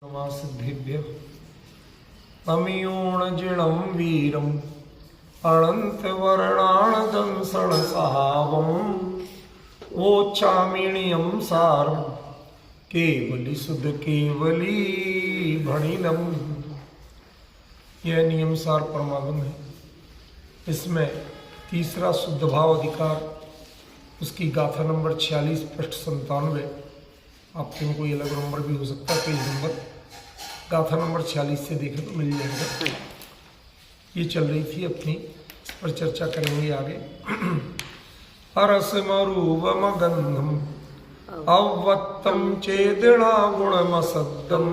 सिद्धिभ्य अमियोणजिणं वीरम् अनन्तवर्णाणदंसणसहावम् वोच्छामिणीयं सारं केवली सुध केवली भणिनम। यह नियम सार परमागम है। इसमें तीसरा शुद्ध भाव अधिकार, उसकी गाथा नंबर 46 पृष्ठ 97। आपके में कोई अलग नंबर भी हो सकता है, पेज नंबर गाथा नंबर 46 से देखें तो मिल जाएगा। ये चल रही थी अपनी, इस पर चर्चा करेंगे आगे। अरसमरूपमगंधम अवत्तम चेदिणा गुणमसद्दम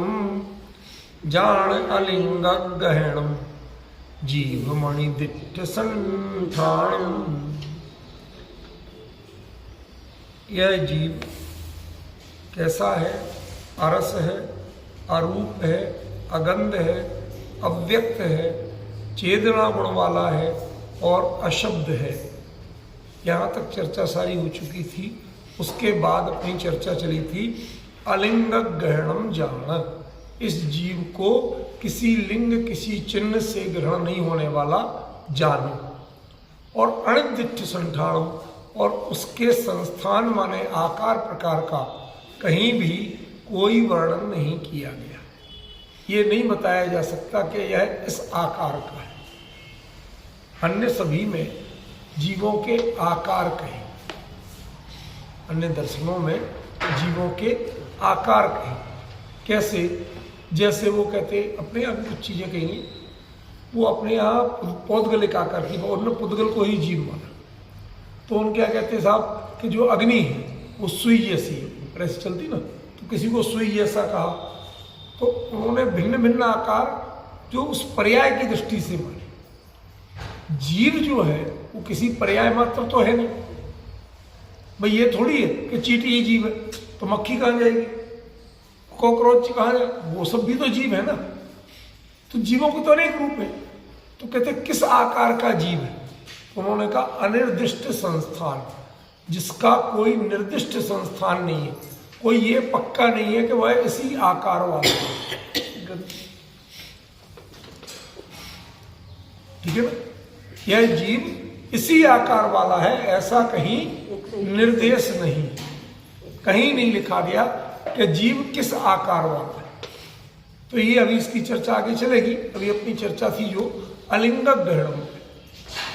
जान अलिंग गहणम जीवमणि दिट्ठ संठाणम। यह जीव कैसा है? अरस है, अरूप है, अगंध है, अव्यक्त है, चेतना गुण वाला है और अशब्द है। यहाँ तक चर्चा सारी हो चुकी थी। उसके बाद अपनी चर्चा चली थी अलिंग ग्रहणम जान। इस जीव को किसी लिंग किसी चिन्ह से ग्रहण नहीं होने वाला जानो। और अणिदिट्ठ संठाणम, और उसके संस्थान माने आकार प्रकार का कहीं भी कोई वर्णन नहीं किया गया। ये नहीं बताया जा सकता कि यह इस आकार का है। अन्य सभी में जीवों के आकार कहे, अन्य दर्शनों में जीवों के आकार कहे। कैसे? जैसे वो कहते अपने यहाँ कुछ चीजें कहेंगी, वो अपने यहाँ पौधगल एक आकार की, और उन्होंने पुद्गल को ही जीव माना। तो उन क्या कहते साहब कि जो अग्नि है वो सुई जैसी है, ऐसे चलती ना, तो किसी को सुई जैसा कहा। तो उन्होंने भिन्न भिन्न आकार जो उस पर्याय की दृष्टि से माने। जीव जो है वो किसी पर्याय मात्र तो है नहीं भाई। ये थोड़ी है कि चींटी ही जीव है, तो मक्खी कहाँ जाएगी, कॉकरोच कहाँ जाए, वो सब भी तो जीव है ना। तो जीवों के तो अनेक रूप है। तो कहते किस आकार का जीव है? उन्होंने कहा अनिर्दिष्ट संस्थान, जिसका कोई निर्दिष्ट संस्थान नहीं है, कोई ये पक्का नहीं है कि वह इसी आकार वाला है। ठीक है ना? यह जीव इसी आकार वाला है, ऐसा कहीं निर्देश नहीं, कहीं नहीं लिखा गया कि जीव किस आकार वाला है। तो ये अभी इसकी चर्चा आगे चलेगी। अभी अपनी चर्चा थी जो अलिंग ग्रहणम,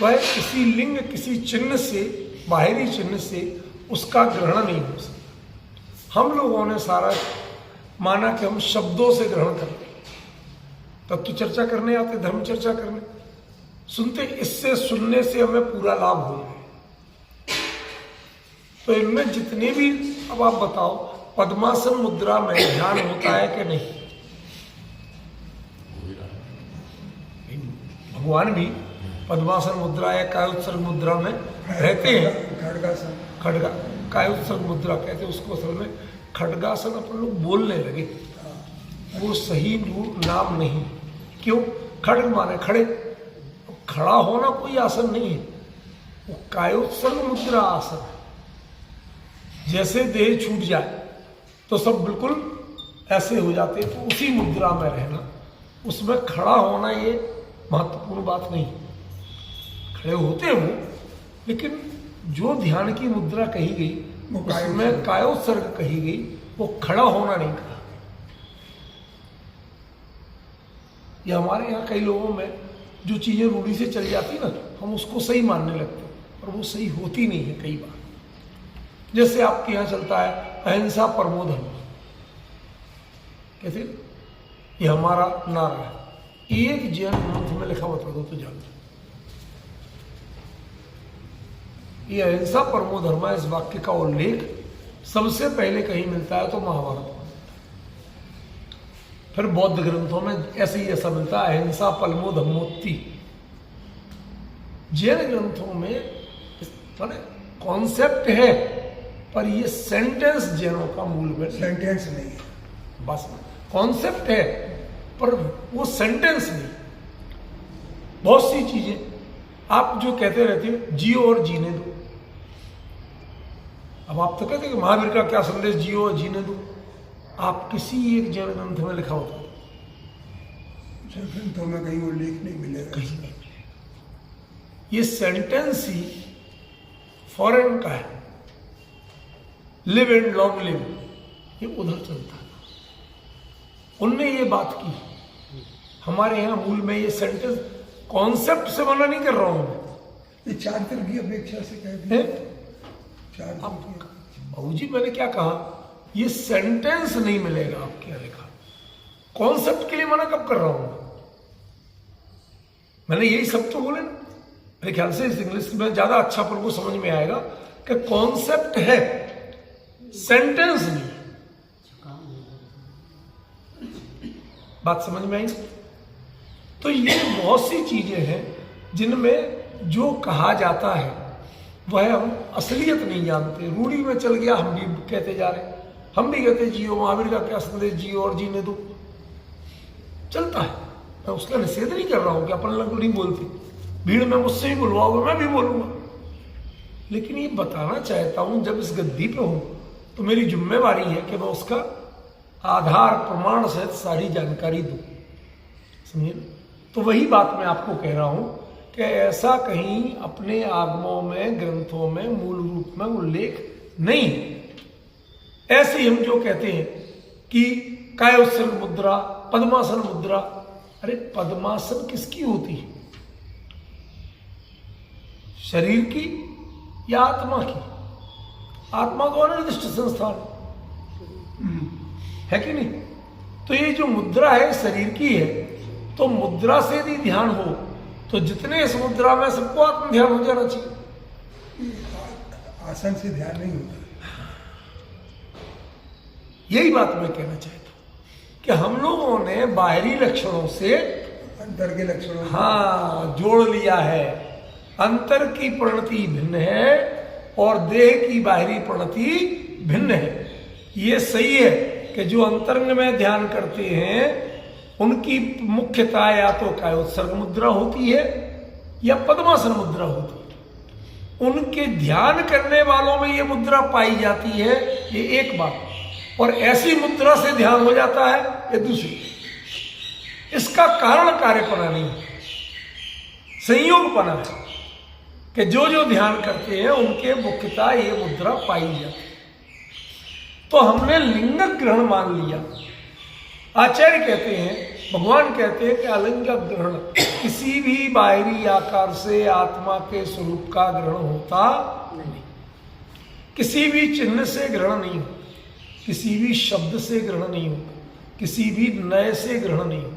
वह किसी लिंग किसी चिन्ह से, बाहरी चिन्ह से उसका ग्रहण नहीं हो सकता। हम लोगों ने सारा माना कि हम शब्दों से ग्रहण करते, तब तो चर्चा करने आते, धर्म चर्चा करने सुनते, इससे सुनने से हमें पूरा लाभ हो जाए। तो इनमें जितने भी, अब आप बताओ, पद्मासन मुद्रा में ध्यान होता है कि नहीं? भगवान भी पद्मासन मुद्रा या कायोत्सर्ग मुद्रा में रहते हैं। खड्गा कायोत्सर्ग मुद्रा कहते हैं उसको। असल में खड्गासन अपन लोग बोलने लगे, वो सही नाम नहीं। क्यों? खड्ग माने खड़े, खड़ा होना कोई आसन नहीं है, वो कायोत्सर्ग मुद्रा आसन है। जैसे देह छूट जाए तो सब बिल्कुल ऐसे हो जाते हैं, तो उसी मुद्रा में रहना, उसमें खड़ा होना ये महत्वपूर्ण बात नहीं। खड़े होते हैं वो, लेकिन जो ध्यान की मुद्रा कही गई उसमें कायोत्सर्ग कही गई, वो खड़ा होना नहीं कहा। ये हमारे यहाँ कई लोगों में जो चीजें रूढ़ी से चली जाती ना, हम उसको सही मानने लगते हैं, और वो सही होती नहीं है कई बार। जैसे आपके यहाँ चलता है अहिंसा परमो धर्म, कहते ये हमारा नारा है। एक जैन ग्रंथ में लिखा बता दो तो जान दो, ये अहिंसा परमो धर्म, इस वाक्य का उल्लेख सबसे पहले कहीं मिलता है तो महाभारत में। फिर बौद्ध ग्रंथों में ऐसे ही ऐसा मिलता है, अहिंसा परमो धर्मोत्ति। जैन ग्रंथों में माने कॉन्सेप्ट है, पर ये सेंटेंस जैनों का मूल में सेंटेंस नहीं है, बस कॉन्सेप्ट है पर वो सेंटेंस नहीं। बहुत सी चीजें आप जो कहते रहते हो जियो और जीने दो, अब आप तो कहते हैं कि महावीर का क्या संदेश, जियो और जीने दो। आप किसी एक जैन ग्रंथ में लिखा होता ग्रंथों में कहीं उल्लेख नहीं मिलेगा। कहीं नहीं मिलेगा। ये सेंटेंस ही फॉरेन का है, लिव एंड लॉन्ग लिव, ये उधर चलता है। उनने ये बात की, हमारे यहां मूल में ये सेंटेंस कॉन्सेप्ट से मना नहीं कर रहा हूं मैं, ये चार्टर की अपेक्षा से कह दिया। बाबू जी मैंने क्या कहा, ये सेंटेंस नहीं मिलेगा आपके यहाँ लिखा। कॉन्सेप्ट के लिए मना कब कर रहा हूं मैंने यही सब तो बोले ना। मेरे ख्याल से इस इंग्लिश में ज्यादा अच्छा अपन को समझ में आएगा कि कॉन्सेप्ट है, सेंटेंस नहीं। बात समझ में आई? तो ये बहुत सी चीजें हैं जिनमें जो कहा जाता है वह हम असलियत नहीं जानते, रूढ़ी में चल गया, हम भी कहते जा रहे हैं। हम भी कहते जियो, महावीर का क्या संदेश, जियो और जीने दो, चलता है। मैं उसका निषेध नहीं कर रहा हूं कि अपन लोग नहीं बोलते, भीड़ में मुझसे ही बुलवाओगे मैं भी बोलूंगा, लेकिन ये बताना चाहता हूं जब इस गद्दी पे हूं तो मेरी जिम्मेवारी है कि मैं उसका आधार प्रमाण सहित सारी जानकारी दूं, समझिए। तो वही बात मैं आपको कह रहा हूं कि ऐसा कहीं अपने आगमों में, ग्रंथों में मूल रूप में उल्लेख नहीं। ऐसे हम जो कहते हैं कि कायोत्सर्ग मुद्रा, पद्मासन मुद्रा, अरे पद्मासन किसकी होती है, शरीर की या आत्मा की? आत्मा को अनिर्दिष्ट संस्थान है कि नहीं? तो ये जो मुद्रा है शरीर की है, तो मुद्रा से यदि ध्यान हो तो जितने इस मुद्रा में सबको आत्म ध्यान हो जाना चाहिए। आसन से ध्यान नहीं होता। यही बात मैं कहना चाहता हूं कि हम लोगों ने बाहरी लक्षणों से अंतर के लक्षणों जोड़ लिया है। अंतर की परिणति भिन्न है और देह की बाहरी परिणति भिन्न है। ये सही है कि जो अंतरंग में ध्यान करते हैं उनकी मुख्यता या तो कायोत्सर्ग मुद्रा होती है या पद्मासन मुद्रा होती है। उनके ध्यान करने वालों में ये मुद्रा पाई जाती है, ये एक बात। और ऐसी मुद्रा से ध्यान हो जाता है, ये दूसरी। इसका कारण कार्यपना नहीं, संयोगपना है कि जो जो ध्यान करते हैं उनके मुख्यता ये मुद्रा पाई जाती है। तो हमने लिंगक ग्रहण मान लिया। आचार्य कहते हैं, भगवान कहते हैं कि अलिंगक ग्रहण किसी भी बाहरी आकार से आत्मा के स्वरूप का ग्रहण होता नहीं, किसी भी चिन्ह से ग्रहण नहीं होता, किसी भी शब्द से ग्रहण नहीं होता, किसी भी नए से ग्रहण नहीं होता।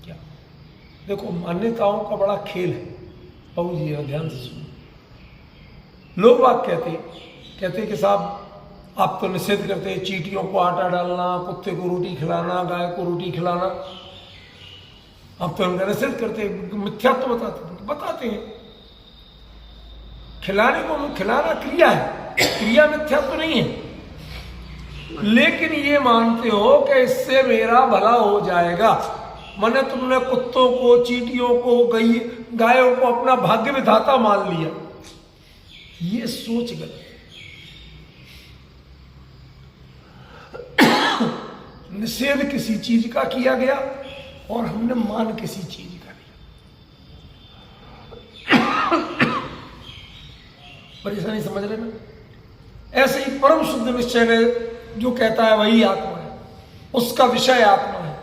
क्या देखो, मान्यताओं का बड़ा खेल है। बाबू जी ध्यान से सुनो। लोग बात कहते कि साहब आप तो निषेध करते हैं चींटियों को आटा डालना, कुत्ते को रोटी खिलाना, गाय को रोटी खिलाना, आप तो उनका निषेध करते हैं, मिथ्यात्व बताते हैं। खिलाने को खिलाना क्रिया है, क्रिया मिथ्यात्व नहीं है। लेकिन ये मानते हो कि इससे मेरा भला हो जाएगा, मैंने तुमने कुत्तों को, चींटियों को, गायों को अपना भाग्य विधाता मान लिया। ये सोच गलत। निषेध किसी चीज का किया गया और हमने मान किसी चीज का लिया। परेशानी समझ रहे ना? ऐसे ही परम शुद्ध निश्चय ने जो कहता है वही आत्मा है, उसका विषय आत्मा है।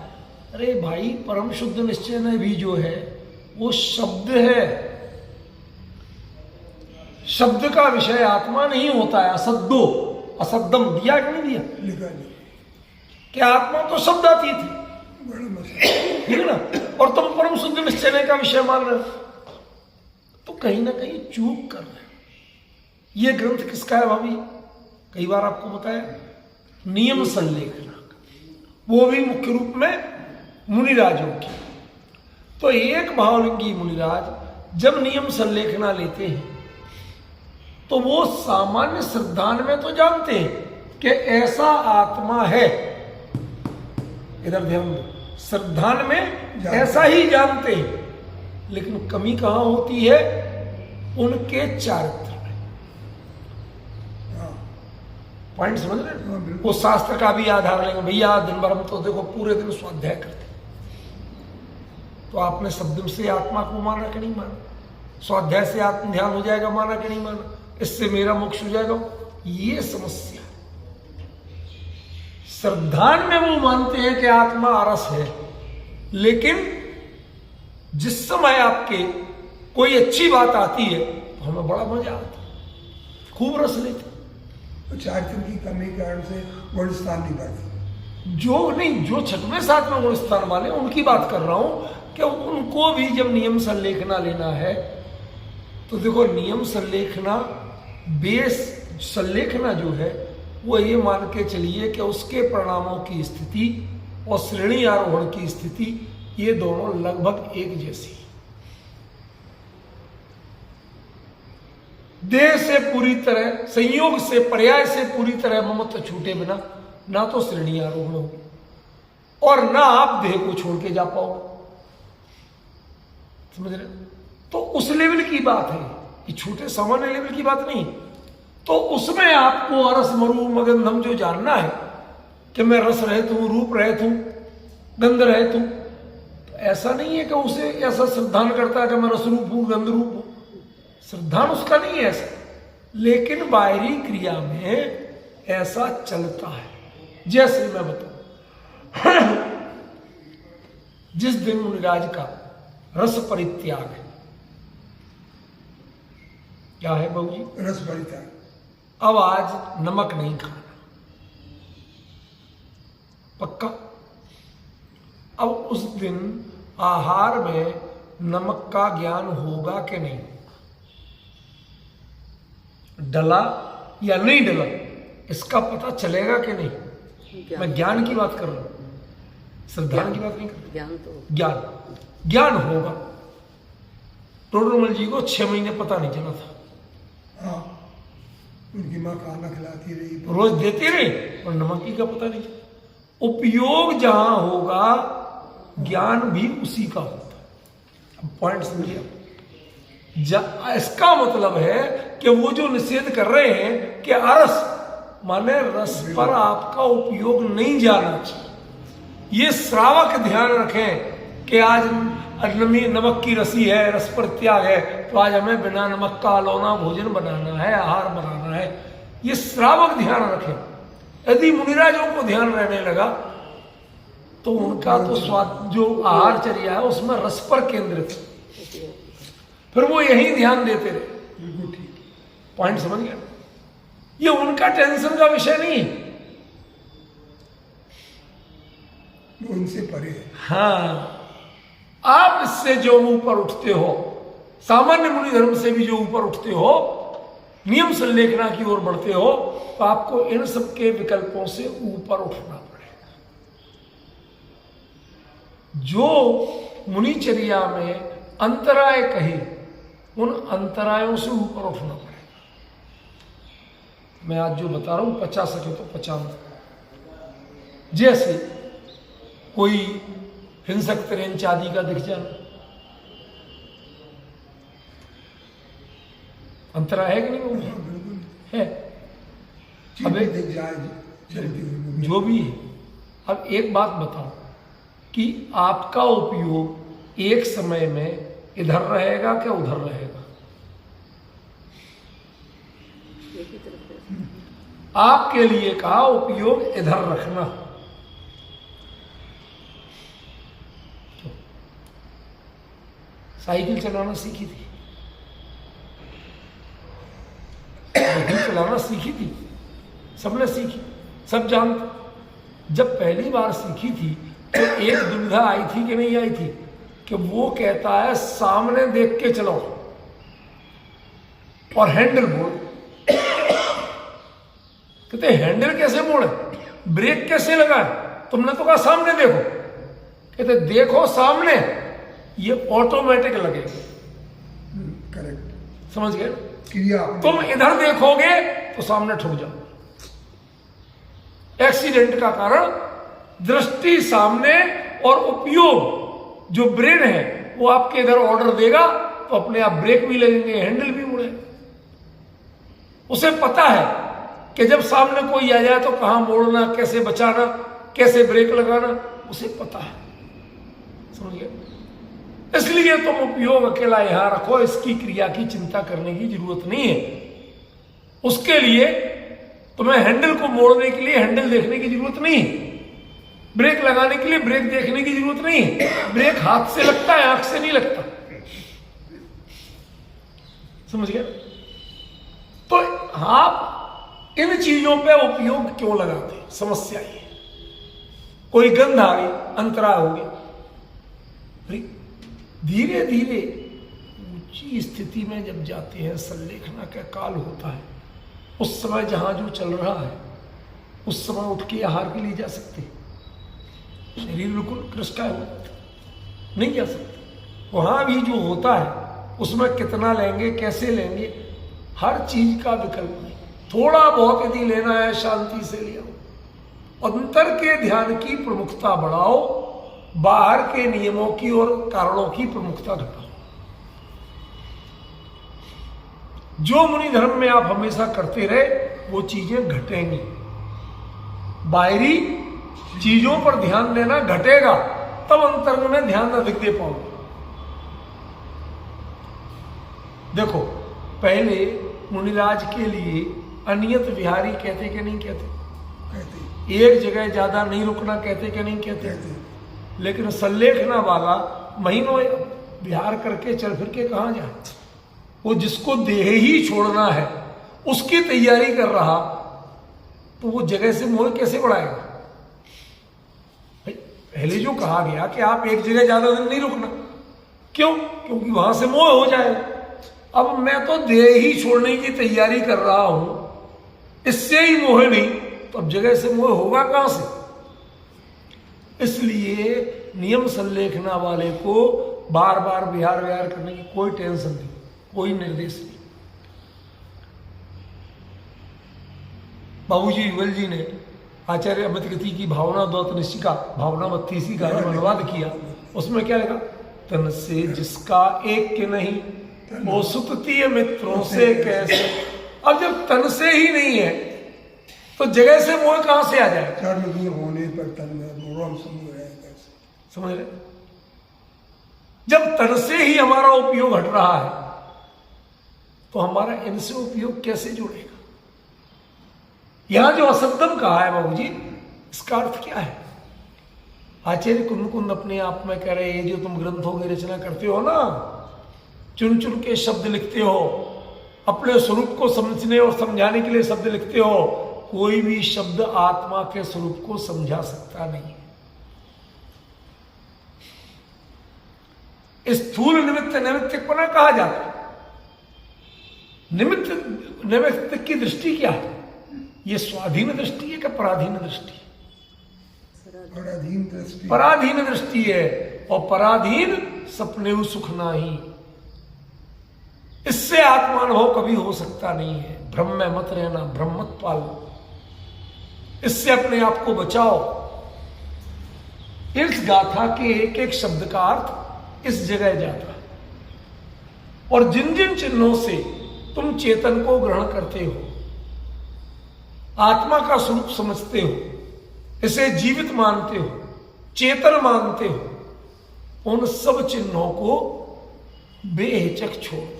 अरे भाई, परम शुद्ध निश्चय में भी जो है वो शब्द है, शब्द का विषय आत्मा नहीं होता है। असद्दो असद्दम दिया कि नहीं दिया? लिखा नहीं। क्या आत्मा तो शब्द आती थी, ठीक है ना? और तुम परम शुद्ध निश्चय का विषय मान रहे हो, तो कहीं ना कहीं चूक कर रहे हो। ये ग्रंथ किसका है भाभी? कई बार आपको बताया, नियम संलेखना, वो भी मुख्य रूप में मुनिराजों की। तो एक भावलिंगी मुनिराज जब नियम संलेखना लेते हैं तो वो सामान्य श्रद्धान में तो जानते हैं कि ऐसा आत्मा है, इधर ध्यान दो, श्रद्धान में ऐसा ही जानते हैं, लेकिन कमी कहां होती है? उनके चारित्र में। पॉइंट समझ रहे हाँ, हैं? बिल्कुल। वो शास्त्र का भी आधार लेंगे, भैया दिन भर हम तो देखो पूरे दिन स्वाध्याय करते, तो आपने शब्द से आत्मा को माना कि नहीं माना? स्वाध्याय से आत्म ध्यान हो जाएगा, माना कि नहीं माना? इससे मेरा मोक्ष हो जाएगा, ये समस्या। श्रद्धान में वो मानते हैं कि आत्मा आरस है, लेकिन जिस समय आपके कोई अच्छी बात आती है तो हमें बड़ा मजा आता है, खूब रस लेते। तो चारित्र की कमी के कारण से गुण स्थान नहीं बढ़ता। जो छठवें सातवें गुण स्थान वाले उनकी बात कर रहा हूं कि उनको भी जब नियम संलेखना लेना है तो देखो, नियम संलेखना, बेस संलेखना जो है वो ये मान के चलिए कि उसके परिणामों की स्थिति और श्रेणी आरोहण की स्थिति ये दोनों लगभग एक जैसी। देह से पूरी तरह, संयोग से, पर्याय से पूरी तरह ममत्व छूटे बिना ना तो श्रेणी आरोहण होगी और ना आप देह को छोड़ के जा पाओगे। समझ रहे? तो उस लेवल की बात है, ये छोटे सामान्य लेवल की बात नहीं। तो उसमें आपको अरस मरु मगंधम जो जानना है कि मैं रस रहित हूं, रूप रहित हूं, गंध रहित हूं, तो ऐसा नहीं है कि उसे ऐसा श्रद्धान करता है कि मैं रस रूप हूं, गंध रूप हूं। श्रद्धान उसका नहीं है ऐसा, लेकिन बाहरी क्रिया में ऐसा चलता है। जैसे मैं बताऊं, जिस दिन मुनिराज का रस परित्याग है, क्या है बाबू जी? रस परित्याग। अब आज नमक नहीं खाना, पक्का। अब उस दिन आहार में नमक का ज्ञान होगा कि नहीं? डला या नहीं डला, इसका पता चलेगा कि नहीं? मैं ज्ञान की बात कर रहा हूं, श्रद्धान की बात नहीं कर रहा। ज्ञान तो ज्ञान होगा। टोडरमल जी को 6 महीने पता नहीं चला था, हाँ, उनकी माँ खाना खिलाती रही, रोज देती रही और नमक की का पता नहीं चला। उपयोग जहां होगा ज्ञान भी उसी का होता है। पॉइंट समझिए? इसका मतलब है कि वो जो निषेध कर रहे हैं कि अरस माने रस पर आपका उपयोग नहीं जाना चाहिए। ये श्रावक ध्यान रखें कि आज नमक की रसी है, रस पर त्याग है, तो आज हमें बिना नमक का अलौना भोजन बनाना है, आहार बनाना है। ये श्रावक ध्यान रखें। यदि मुनिराजों को ध्यान रहने लगा तो उनका तो स्वाद जो आहारचर्या है उसमें रस पर केंद्रित, फिर वो यही ध्यान देते रहे। बिल्कुल ठीक। पॉइंट समझ गया? ये उनका टेंशन का विषय नहीं है, वो उनसे परे है। हाँ, आप इससे जो ऊपर उठते हो, सामान्य मुनि धर्म से भी जो ऊपर उठते हो, नियम संलेखना की ओर बढ़ते हो, तो आपको इन सब के विकल्पों से ऊपर उठना पड़ेगा। जो मुनिचर्या में अंतराय कहे, उन अंतरायों से ऊपर उठना पड़ेगा। मैं आज जो बता रहा हूं 50 सके तो 50। जैसे कोई हिंसक त्रेंच आदि का दिख जाना, अंतराय है कि नहीं? वो बिल्कुल है। चीज अब भी दिख जाए चलती हुई, जो भी है। अब एक बात बताओ कि आपका उपयोग एक समय में इधर रहेगा क्या उधर रहेगा? एक ही तरफ है। आपके लिए कहा उपयोग इधर रखना। साइकिल चलाना सीखी थी, साइकिल चलाना सीखी थी, सबने सीखी, सब जानते। जब पहली बार सीखी थी तो एक दुविधा आई थी कि नहीं आई थी कि वो कहता है सामने देख के चलाओ और हैंडल मोड़। कहते हैंडल कैसे मोड़े, ब्रेक कैसे लगाए? तुमने तो कहा सामने देखो। कहते देखो सामने, ये ऑटोमेटिक लगेगा। करेक्ट समझ गए? क्रिया। तुम इधर देखोगे तो सामने ठुक जाओ। एक्सीडेंट का कारण दृष्टि सामने और उपयोग जो ब्रेन है वो आपके इधर ऑर्डर देगा तो अपने आप ब्रेक भी लगेंगे, हैंडल भी मुड़े। उसे पता है कि जब सामने कोई आ जाए तो कहाँ मोड़ना, कैसे बचाना, कैसे ब्रेक लगाना, उसे पता है। समझिए, इसलिए तुम उपयोग अकेला यहां रखो, इसकी क्रिया की चिंता करने की जरूरत नहीं है। उसके लिए तुम्हें हैंडल को मोड़ने के लिए हैंडल देखने की जरूरत नहीं है, ब्रेक लगाने के लिए ब्रेक देखने की जरूरत नहीं है। ब्रेक हाथ से लगता है, आंख से नहीं लगता। समझ गया? तो आप इन चीजों पे उपयोग क्यों लगाते हैं? समस्या ये है। कोई गंध आ गई, अंतरा हो गया, धीरे धीरे ऊंची स्थिति में जब जाते हैं, संलेखना का काल होता है, उस समय जहां जो चल रहा है उस समय उठ के आहार के लिए जा सकते हैं। शरीर बिल्कुल कृष्का है, नहीं जा सकते। वहां भी जो होता है उसमें कितना लेंगे, कैसे लेंगे, हर चीज का विकल्प नहीं। थोड़ा बहुत यदि लेना है शांति से ले आओ, अंतर के ध्यान की प्रमुखता बढ़ाओ, बाहर के नियमों की और कारणों की प्रमुखता घटाओ। जो मुनि धर्म में आप हमेशा करते रहे वो चीजें घटेंगी। बाहरी चीजों पर ध्यान देना घटेगा, तब अंतरंग में ध्यान अधिक दे पाओगे। देखो, पहले मुनिराज के लिए अनियत विहारी कहते कि नहीं कहते? कहते एक जगह ज्यादा नहीं रुकना कहते कि नहीं कहते? लेकिन संलेखना वाला महीनों विहार करके चल फिर के कहां जाए? वो जिसको देह ही छोड़ना है उसकी तैयारी कर रहा, तो वो जगह से मोह कैसे बढ़ाएगा? पहले जो कहा गया कि आप एक जगह ज्यादा दिन नहीं रुकना, क्यों? क्योंकि वहां से मोह हो जाएगा। अब मैं तो देह ही छोड़ने की तैयारी कर रहा हूं, इससे ही मोह नहीं, तो अब जगह से मोह होगा कहां से? इसलिए नियम संलेखना वाले को बार बार विहार विहार करने की कोई टेंशन नहीं, कोई निर्देश नहीं। बाबूजी युगल जी ने आचार्य अमित गति की भावना द्वत निशिका भावना 32 का जब अनुवाद किया, उसमें क्या लिखा? तन से जिसका एक के नहीं, वो सुततीय मित्रों से कैसे। अब जब तन से ही नहीं है तो जगह से मोह कहां से आ जाए? कर्म की होने पर तन में मोरम समूह है कैसे? समझ रहे? जब तन से ही हमारा उपयोग हट रहा है तो हमारा इनसे उपयोग कैसे जुड़ेगा? यहां जो असद्दम कहा है बाबूजी, इसका अर्थ क्या है? आचार्य कुंद अपने आप में कह रहे हैं, जो तुम ग्रंथों की रचना करते हो ना, चुन चुन के शब्द लिखते हो, अपने स्वरूप को समझने और समझाने के लिए शब्द लिखते हो, कोई भी शब्द आत्मा के स्वरूप को समझा सकता नहीं। स्थूल निमित्त नैमित्तिकपना कहा जाता है। निमित्त नैमित्तिक की दृष्टि क्या है? ये स्वाधीन दृष्टि है कि पराधीन दृष्टि? पराधीन दृष्टि। पराधीन दृष्टि है, और पराधीन सपने सुख नाही। इससे आत्मानुभव कभी हो सकता नहीं है। भ्रम में मत रहना, भ्रम मत पालो, इससे अपने आप को बचाओ। इस गाथा के एक एक शब्द का अर्थ इस जगह जाता है, और जिन जिन चिन्हों से तुम चेतन को ग्रहण करते हो, आत्मा का स्वरूप समझते हो, इसे जीवित मानते हो, चेतन मानते हो, उन सब चिन्हों को बेहिचक छोड़ दो।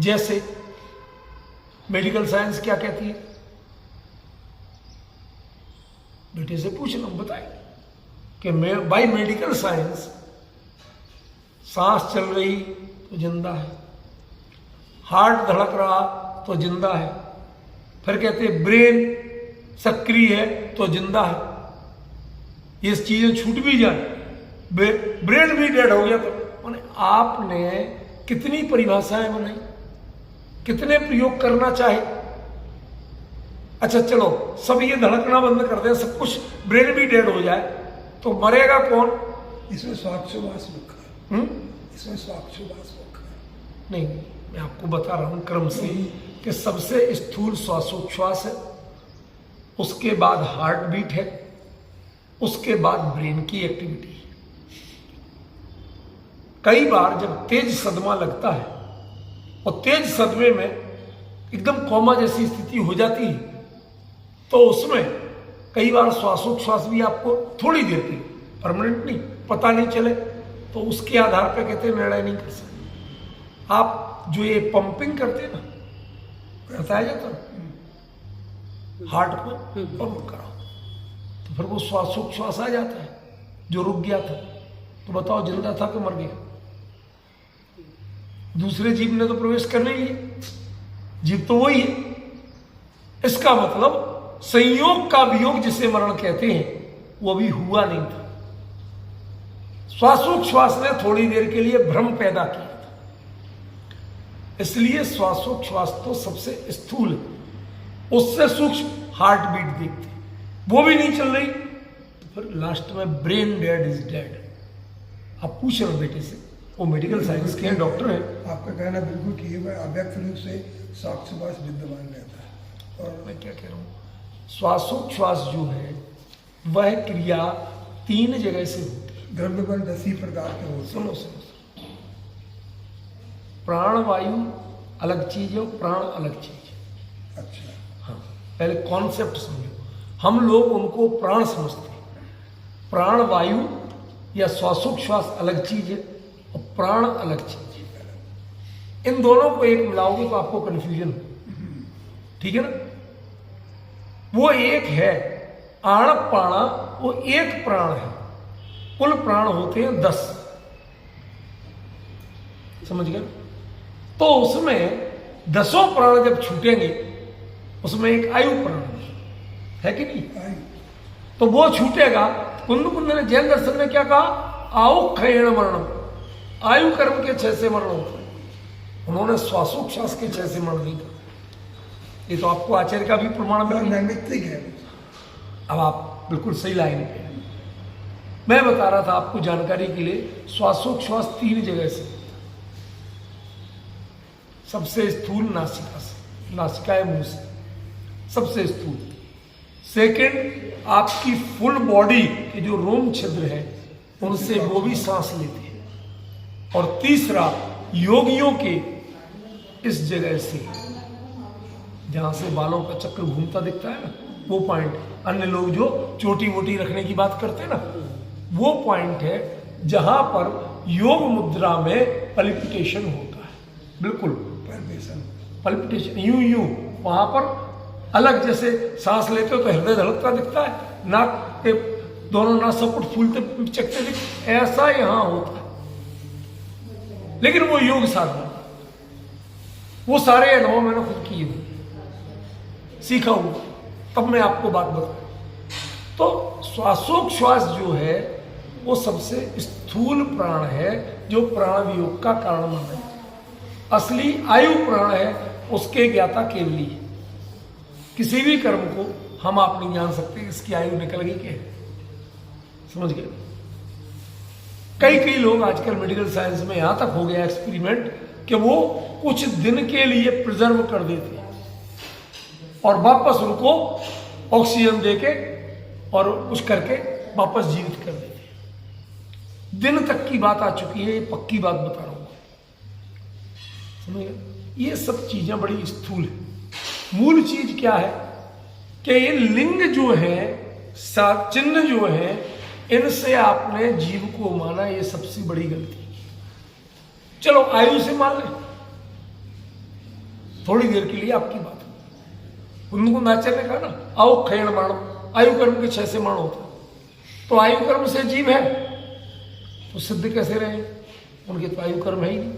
जैसे मेडिकल साइंस क्या कहती है? बेटे से पूछना, बताए कि बाई मेडिकल साइंस सांस चल रही तो जिंदा है, हार्ट धड़क रहा तो जिंदा है, फिर कहते ब्रेन सक्रिय है तो जिंदा है। ये चीजें छूट भी जाए, ब्रेन भी डेड हो गया तो माने आपने कितनी परिभाषाएं बनाई, कितने प्रयोग करना चाहे। अच्छा चलो, सब ये धड़कना बंद कर दें, सब कुछ, ब्रेन भी डेड हो जाए, तो मरेगा कौन? इसमें स्वाक्षोभास रखा है। इसमें स्वाक्षोभास रखा है। नहीं, मैं आपको बता रहा हूं क्रम से कि सबसे स्थूल श्वासोच्छ्वास है, उसके बाद हार्ट बीट है, उसके बाद ब्रेन की एक्टिविटी है। कई बार जब तेज सदमा लगता है, और तेज सदमे में एकदम कोमा जैसी स्थिति हो जाती है, तो उसमें कई बार श्वासोच्छ्वास भी आपको थोड़ी देर के लिए, परमानेंट नहीं, पता नहीं चले, तो उसके आधार पर कहते हैं निर्णय नहीं कर सकते। आप जो ये पंपिंग करते हैं ना, बताया जाता ना, हार्ट को पंप कराओ, तो फिर वो श्वासोच्छ्वास आ जाता है जो रुक गया था। तो बताओ जिंदा था कि मर गया? दूसरे जीव ने तो प्रवेश करने लिए, जीव तो वही है। इसका मतलब संयोग का वियोग जिसे मरण कहते हैं वो अभी हुआ नहीं था। श्वासोच्छ्वास ने थोड़ी देर के लिए भ्रम पैदा किया था, इसलिए श्वासोच्छ्वास तो सबसे स्थूल है। उससे सूक्ष्म हार्ट बीट देखते, वो भी नहीं चल रही, तो फिर लास्ट में ब्रेन डेड इज डेड। आप पूछ रहे हो बेटे से, वो मेडिकल साइंस के डॉक्टर हैं। आपका कहना बिल्कुल ठीक है, अव्यक्त रूप से श्वासोच्छ्वास विद्यमान रहता है। और मैं क्या कह रहा हूँ, श्वासोच्छ्वास जो है वह क्रिया 3 जगह से होती है। द्रव्य बल 10 प्रकार के होते हैं। सुनो सुनो, प्राण वायु अलग चीज है और प्राण अलग चीज है। अच्छा, हाँ, पहले कॉन्सेप्ट समझो। हम लोग उनको प्राण समझते हैं। प्राण वायु या श्वासोच्छ्वास अलग चीज है और प्राण अलग चीज है। इन दोनों को एक मिलाओगे तो आपको कंफ्यूजन हो, ठीक है ना। वो एक है आण प्राणा, वो एक प्राण है, कुल प्राण होते हैं 10, समझ गए। तो उसमें 10 प्राण जब छूटेंगे, उसमें एक आयु प्राण है कि नहीं? तो वो छूटेगा। कुंद ने जैन दर्शन में क्या कहा? आउक्षयण मरणम, आयु कर्म के 6 से मरण होता है। उन्होंने श्वासोच्छ्वास के 6 से मरण नहीं कहा। ये तो आपको आचार्य का भी प्रमाण मिल गया। नैमित्तिक है। अब आप बिल्कुल सही लाइन पे हैं। मैं बता रहा था आपको जानकारी के लिए, श्वासोच्छ्वास 3 जगह से, सबसे स्थूल नासिका से, नासिका है मुंह से, सबसे स्थूल। सेकंड, आपकी फुल बॉडी के जो रोम छिद्र है उनसे वो भी सांस लेते हैं। और तीसरा, योगियों के इस जगह से, जहां से बालों का चक्र घूमता दिखता है ना, वो पॉइंट। अन्य लोग जो चोटी वोटी रखने की बात करते हैं ना, वो पॉइंट है जहां पर योग मुद्रा में पल्पिटेशन होता है। बिल्कुल पल्पिटेशन, यूं वहां पर अलग, जैसे सांस लेते हो तो हृदय धड़कता दिखता है, नाक के दोनों नासापुट फूलते चकते दिखते, ऐसा यहां होता है। लेकिन वो योग साधना, वो सारे अनुभव मैंने खुद किए हुए, सीखा हुआ, तब मैं आपको बात बताऊं। तो श्वासोच्छ्वास जो है वो सबसे स्थूल प्राण है, जो प्राण वियोग का कारण माना जाता है। असली आयु प्राण है, उसके ज्ञाता केवली है। किसी भी कर्म को हम आप नहीं जान सकते इसकी आयु निकल गई क्या, समझ गए। कई लोग आजकल मेडिकल साइंस में यहां तक हो गया एक्सपेरिमेंट कि वो कुछ दिन के लिए प्रिजर्व कर देते हैं और वापस उनको ऑक्सीजन देके और कुछ करके वापस जीवित कर देते हैं। दिन तक की बात आ चुकी है, ये पक्की बात बता रहा हूं, समझे। ये सब चीजें बड़ी स्थूल है। मूल चीज क्या है कि ये लिंग जो है, चिन्ह जो है, इनसे आपने जीव को माना, ये सबसे बड़ी गलती। चलो आयु से मान ले, थोड़ी देर के लिए आपकी बात। कुंद आचार्य ने कहा ना, आओ खयण मरण, आयु कर्म के 6 से मरण होता। तो आयु कर्म से जीव है तो सिद्ध कैसे रहे? उनके तो आयु कर्म है ही नहीं।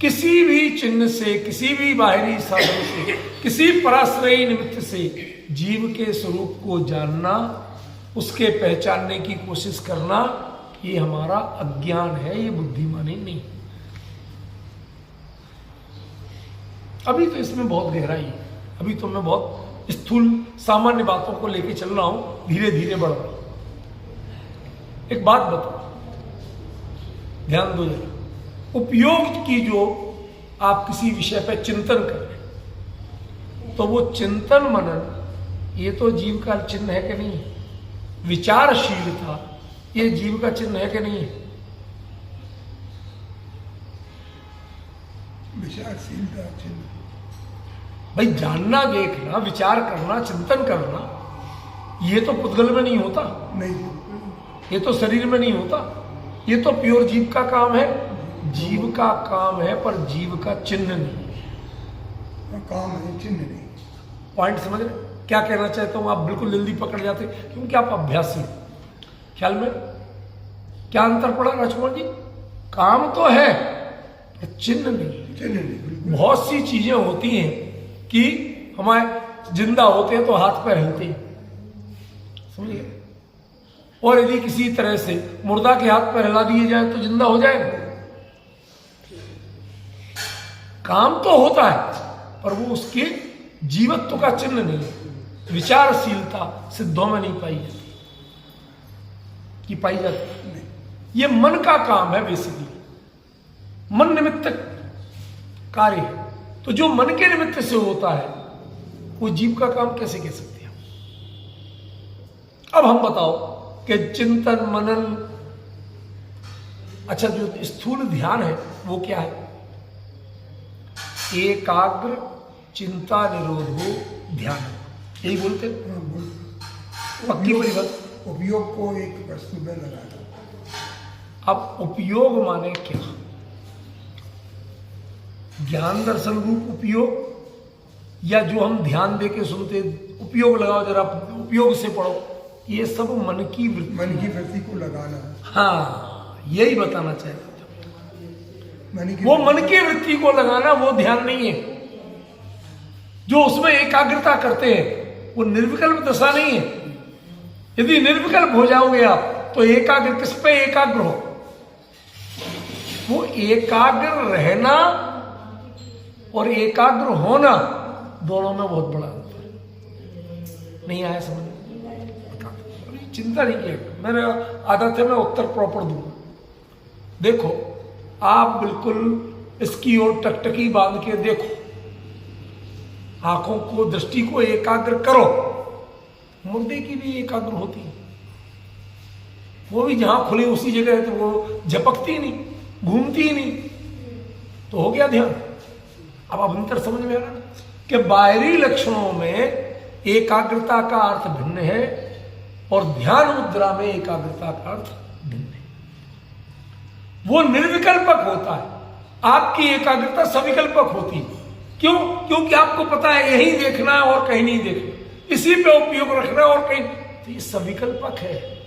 किसी भी चिन्ह से, किसी भी बाहरी साधन से, किसी पराश्रयी निमित्त से जीव के स्वरूप को जानना, उसके पहचानने की कोशिश करना, ये हमारा अज्ञान है, ये बुद्धिमानी नहीं। अभी तो इसमें बहुत गहराई है, अभी तो मैं बहुत स्थूल सामान्य बातों को लेके चल रहा हूं, धीरे धीरे बढ़ रहा हूं। एक बात बताओ, ध्यान दो जरा। उपयोग की जो आप किसी विषय पर चिंतन कर रहे हैं, तो वो चिंतन मनन, ये तो जीव का चिन्ह है कि नहीं है? विचारशीलता, ये जीव का चिन्ह है कि नहीं है? विचारशीलता चिन्ह। भाई जानना, देखना, विचार करना, चिंतन करना, ये तो पुद्गल में नहीं होता, नहीं, ये तो शरीर में नहीं होता, ये तो प्योर जीव का काम है। जीव का काम है, पर जीव का चिन्ह नहीं। काम है, चिन्ह नहीं। पॉइंट समझ रहे? क्या कहना चाहता हूं? आप बिल्कुल जल्दी पकड़ जाते क्योंकि आप अभ्यासी। ख्याल में क्या अंतर पड़ा राजकुमार जी? काम तो है, पर चिन्ह नहीं। चिन्ह नहीं, बिल्कुल। बहुत सी चीजें होती हैं कि हमारे जिंदा होते हैं तो हाथ पैर हिलते हैं, समझिए, और यदि किसी तरह से मुर्दा के हाथ पैर हिला दिए जाए तो जिंदा हो जाएगा। काम तो होता है, पर वो उसके जीवत्व का चिन्ह नहीं है। विचारशीलता सिद्धों में नहीं पाई जाती, कि पाई जाती नहीं। ये मन का काम है, बेसिकली मन निमित्त कार्य है। तो जो मन के निमित्त से होता है वो जीव का काम कैसे कह सकते हैं? अब हम बताओ कि चिंतन मनन, अच्छा जो स्थूल ध्यान है वो क्या है? एकाग्र चिंता निरोधो ध्यान, यही बोलते हैं। हाँ, बोल। पक्की परिभाषा। उपयोग को एक वस्तु में लगाना। अब उपयोग माने क्या? ज्ञान दर्शन रूप उपयोग, या जो हम ध्यान दे के सुनते उपयोग लगाओ जरा, उपयोग से पढ़ो, ये सब मन की वृत्ति, मन की वृत्ति को लगाना है। हाँ, यही बताना चाहता था। वो मन की वृत्ति को लगाना वो ध्यान नहीं है। जो उसमें एकाग्रता करते हैं वो निर्विकल्प दशा नहीं है। यदि निर्विकल्प हो जाओगे आप तो एकाग्र, किस पे एकाग्र हो? वो एकाग्र रहना और एकाग्र होना, दोनों में बहुत बड़ा अंतर है। नहीं आया समझ? चिंता नहीं किया, मेरा आदत है मैं उत्तर प्रॉपर दूंगा। देखो, आप बिल्कुल इसकी ओर टकटकी बांध के देखो, आंखों को, दृष्टि को एकाग्र करो। मुर्दे की भी एकाग्र होती है, वो भी जहां खुली उसी जगह है, तो वो झपकती नहीं, घूमती नहीं, तो हो गया ध्यान। अब अंतर समझ में आ रहा है कि बाहरी लक्षणों में एकाग्रता का अर्थ भिन्न है और ध्यान मुद्रा में एकाग्रता का अर्थ भिन्न है। वो निर्विकल्पक होता है, आपकी एकाग्रता सविकल्पक होती है। क्यों? क्योंकि आपको पता है यही देखना है और कहीं नहीं देखना, इसी पे उपयोग रखना है और कहीं, तो ये सविकल्पक है।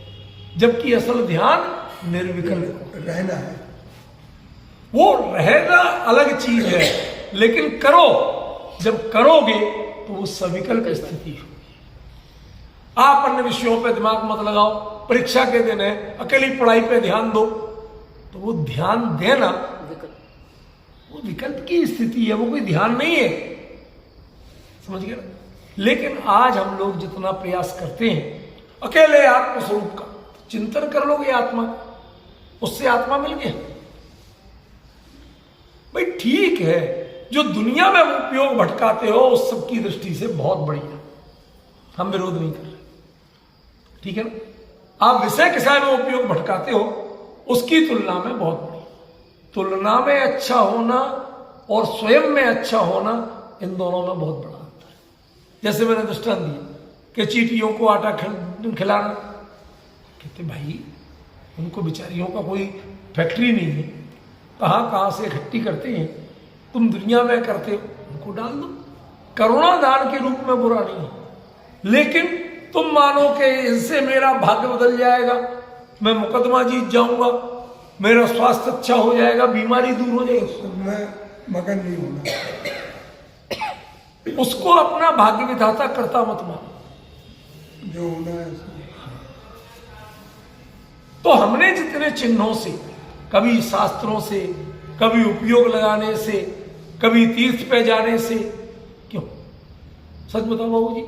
जबकि असल ध्यान निर्विकल्प रहना है। वो रहना अलग चीज है, लेकिन करो, जब करोगे तो वो सविकल्प स्थिति है। आप अन्य विषयों पे दिमाग मत लगाओ, परीक्षा के दिन है, अकेली पढ़ाई पे ध्यान दो, तो वो ध्यान देना वो विकल्प की स्थिति है, वो कोई ध्यान नहीं है। समझ गए ना? लेकिन आज हम लोग जितना प्रयास करते हैं अकेले आत्मस्वरूप का, चिंतन कर लोगे आत्मा, उससे आत्मा मिल गया। भाई ठीक है, जो दुनिया में उपयोग भटकाते हो उस सब की दृष्टि से बहुत बढ़िया, हम विरोध नहीं कर रहे, ठीक है ना? आप विषय के साथ में उपयोग भटकाते हो उसकी तुलना में बहुत बढ़िया। तुलना में अच्छा होना और स्वयं में अच्छा होना, इन दोनों में बहुत बड़ा अंतर है। जैसे मैंने दृष्टांत दिया कि चींटियों को आटा खिलाना, कहते भाई उनको बेचारियों का कोई फैक्ट्री नहीं है, कहाँ से इकट्ठी करते हैं, तुम दुनिया में करते हो, उनको डाल दो। करुणा दान के रूप में बुरा नहीं है, लेकिन तुम मानो कि इससे मेरा भाग्य बदल जाएगा, मैं मुकदमा जीत जाऊंगा, मेरा स्वास्थ्य अच्छा हो जाएगा, बीमारी दूर हो जाएगी, मैं मगन नहीं होना। उसको अपना भाग्य विधाता करता मत मानो, जो होना है। तो हमने जितने चिन्हों से, कभी शास्त्रों से, कभी उपयोग लगाने से, कभी तीर्थ पे जाने से, क्यों? सच बताओ बाबूजी,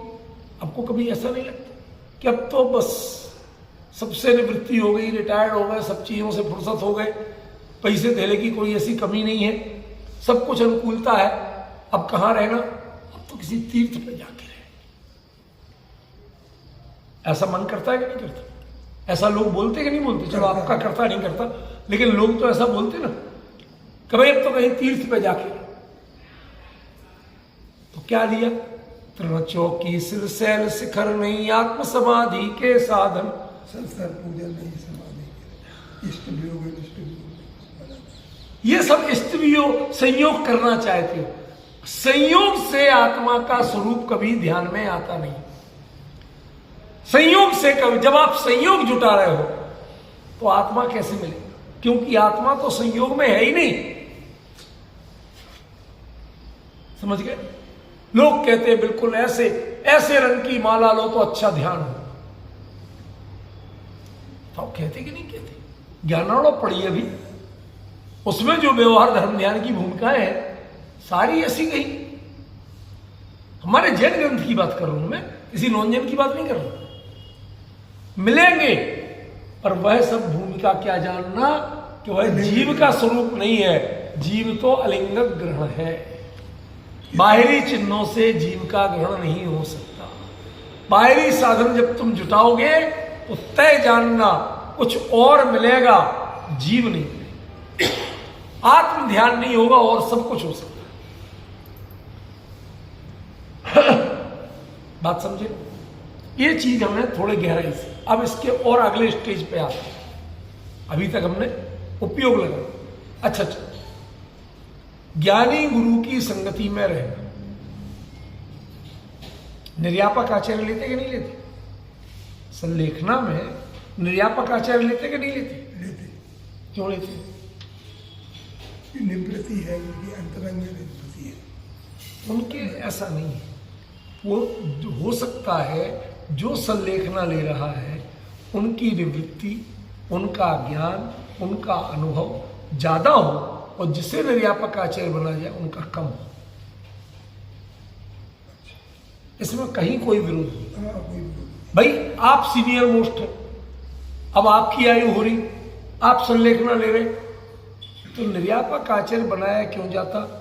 आपको कभी ऐसा नहीं लगता कि अब तो बस सबसे निवृत्ति हो गई, रिटायर्ड हो गए, सब चीजों से फुर्सत हो गए, पैसे देने की कोई ऐसी कमी नहीं है, सब कुछ अनुकूलता है, अब कहाँ रहना, अब तो किसी तीर्थ पे जाके रहे। ऐसा मन करता है कि नहीं करता? ऐसा लोग बोलते कि नहीं बोलते? चलो आपका करता नहीं करता, लेकिन लोग तो ऐसा बोलते ना कि भाई अब तो कहीं तीर्थ पे जाके, क्या लिया? तृण चौकी सिर शैल शिखर नहीं, आत्म समाधि के साधन। संसार पूजन नहीं, समाधि के इष्ट वियोग, इष्ट वियोग। ये सब इष्ट वियोग संयोग करना चाहते हो। संयोग से आत्मा का स्वरूप कभी ध्यान में आता नहीं। संयोग से कभी, जब आप संयोग जुटा रहे हो तो आत्मा कैसे मिलेगा? क्योंकि आत्मा तो संयोग में है ही नहीं। समझ गए? लोग कहते हैं बिल्कुल ऐसे ऐसे रंग की माला लो तो अच्छा ध्यान हो। तो आप कहते कि नहीं कहते? ज्ञानावलो पढ़िए अभी, उसमें जो व्यवहार धर्म ध्यान की भूमिका है सारी ऐसी कही। हमारे जैन ग्रंथ की बात कर रहा हूं मैं, किसी नॉन जैन की बात नहीं कर रहा। मिलेंगे, पर वह सब भूमिका क्या जानना कि वह जीव का स्वरूप नहीं है। जीव तो अलिंगक ग्रहण है। बाहरी चिन्हों से जीव का ग्रहण नहीं हो सकता। बाहरी साधन जब तुम जुटाओगे तो तय जानना कुछ और मिलेगा, जीव नहीं मिलेगा। आत्म ध्यान नहीं होगा और सब कुछ हो सकता है। बात समझे? ये चीज हमें थोड़े गहराई से, अब इसके और अगले स्टेज पे आते हैं। अभी तक हमने उपयोग लगा। अच्छा, ज्ञानी गुरु की संगति में रहना। निर्यापक आचार्य लेते कि नहीं लेते? संलेखना में निर्यापक आचार्य लेते कि नहीं लेते? लेते। क्यों लेते? निवृत्ति है, उनकी अंतरंग में निवृत्ति है। उनके ऐसा नहीं है। वो हो सकता है जो संलेखना ले रहा है उनकी निवृत्ति, उनका ज्ञान, उनका अनुभव ज्यादा हो और जिसे निर्यापक आचार्य बना जाए उनका कम हो। इसमें कहीं कोई विरोध नहीं। भाई आप सीनियर मोस्ट है, अब आपकी आयु हो रही, आप संलेखना ले रहे, तो निर्यापक आचार्य बनाया क्यों जाता?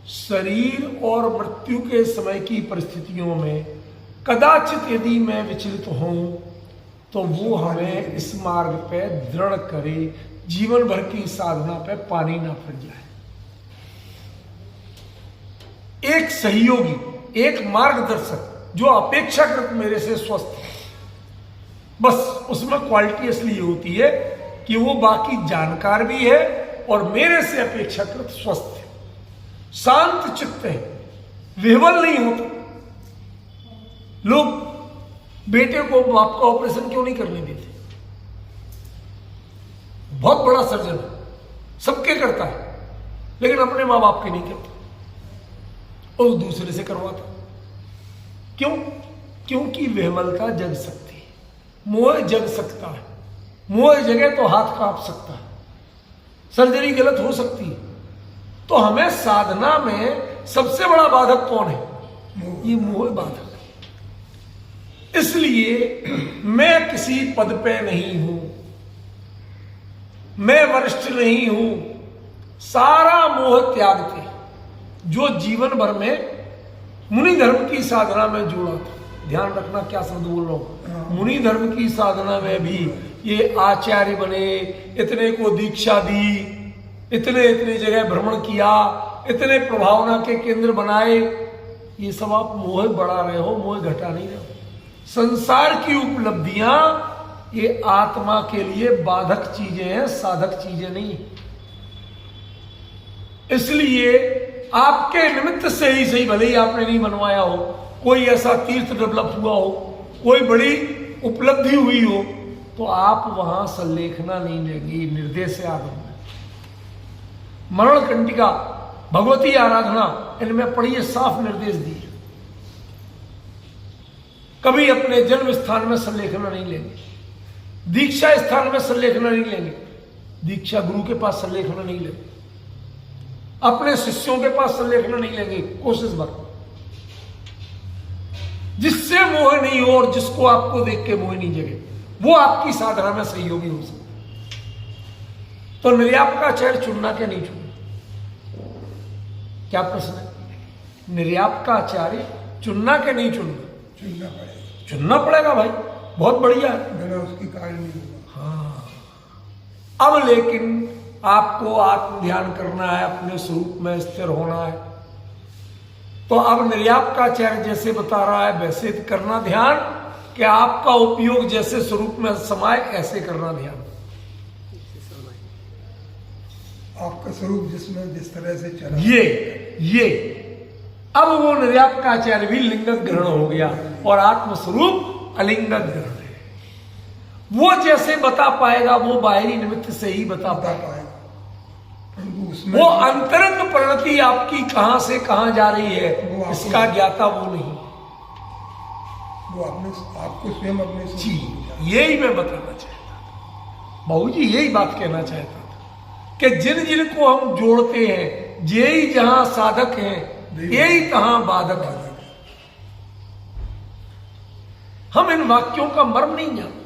शरीर और मृत्यु के समय की परिस्थितियों में कदाचित यदि मैं विचलित हूं तो वो हमें इस मार्ग पे दृढ़ करे, जीवन भर की साधना पे पानी ना फिर जाए। एक सहयोगी, एक मार्गदर्शक जो अपेक्षाकृत मेरे से स्वस्थ है। बस उसमें क्वालिटी इसलिए होती है कि वो बाकी जानकार भी है और मेरे से अपेक्षाकृत स्वस्थ है, शांत चित्त है, विह्वल नहीं होता। लोग बेटे को बाप का ऑपरेशन क्यों नहीं करने देते? बहुत बड़ा सर्जन है, सबके करता है, लेकिन अपने मां बाप के नहीं करता और दूसरे से करवाता। क्यों? क्योंकि विह्वलता जग सकती है, मोह जग सकता है। मोह जगह तो हाथ कांप सकता है, सर्जरी गलत हो सकती है। तो हमें साधना में सबसे बड़ा बाधक कौन है? ये मोह बाधक। इसलिए मैं किसी पद पे नहीं हूं, मैं वरिष्ठ नहीं हूं, सारा मोह त्यागते जो जीवन भर में मुनि धर्म की साधना में जुड़ा था। ध्यान रखना क्या शब्द बोल रहा हूं। मुनि धर्म की साधना में भी ये आचार्य बने, इतने को दीक्षा दी, इतने इतने जगह भ्रमण किया, इतने प्रभावना के केंद्र बनाए, ये सब आप मोह बढ़ा रहे हो, मोह घटा नहीं रहे हो। संसार की उपलब्धियां ये आत्मा के लिए बाधक चीजें हैं, साधक चीजें नहीं। इसलिए आपके निमित्त से ही सही, भले ही आपने नहीं बनवाया हो, कोई ऐसा तीर्थ डेवलप हुआ हो, कोई बड़ी उपलब्धि हुई हो, तो आप वहां संलेखना नहीं लेंगे। निर्देश आगम, मरण कंटिका, भगवती आराधना, इनमें पढ़िए साफ निर्देश दिए। कभी अपने जन्म स्थान में संलेखना नहीं लेंगे, दीक्षा स्थान में संलेखना नहीं लेंगे, दीक्षा गुरु के पास संलेखना नहीं लेंगे, अपने शिष्यों के पास संलेखना नहीं लेंगे। कोशिश भर जिससे मोह नहीं हो और जिसको आपको देख के मोह नहीं जगे, वो आपकी साधना में सहयोगी हो सकता। तो निर्यापकाचार्य चुनना क्या नहीं चुनना? क्या प्रश्न है? निर्यापकाचार्य चुनना क्या नहीं चुनना? चुनना पड़ेगा। चुनना पड़ेगा भाई, बहुत बढ़िया है। बिना उसकी कार्य नहीं होगा। हाँ, अब लेकिन आपको आत्म ध्यान करना है, अपने स्वरूप में स्थिर होना है। तो अब निर्यापकाचार्य जैसे बता रहा है वैसे करना ध्यान, कि आपका उपयोग जैसे स्वरूप में समाये ऐसे करना ध्यान। आपका स्वरूप जिसमें जिस तरह से चला, ये अब वो निर्यापकाचार्य भी लिंगक ग्रहण हो गया और आत्मस्वरूप अलिंगक ग्रहण है। वो जैसे बता पाएगा वो बाहरी निमित्त से ही बता पाएगा। परंतु उसमें वो अंतरंग परिणति आपकी कहां से कहां जा रही है वो इसका ज्ञाता वो नहीं। वो अपने आपको स्वयं अपने से जी यही मैं बताना चाहता था बाबू जी, यही बात कहना चाहता था कि जिन जिनको हम जोड़ते हैं यही जहां साधक हैं यही तहां बाधक है। हम इन वाक्यों का मर्म नहीं जानते।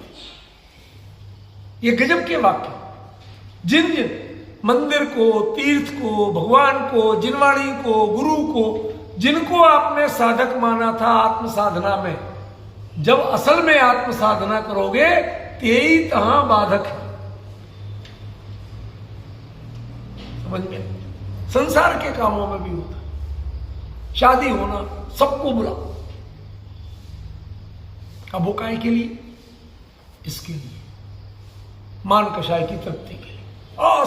ये गजब के वाक्य, जिन जिन मंदिर को, तीर्थ को, भगवान को, जिनवाणी को, गुरु को, जिनको आपने साधक माना था आत्म साधना में, जब असल में आत्म साधना करोगे तो यही तहां बाधक है। समझ में? संसार के कामों में भी होता है, शादी होना सबको बुला, अब वो काय के लिए? इसके लिए मान कषाय की तृप्ति के लिए।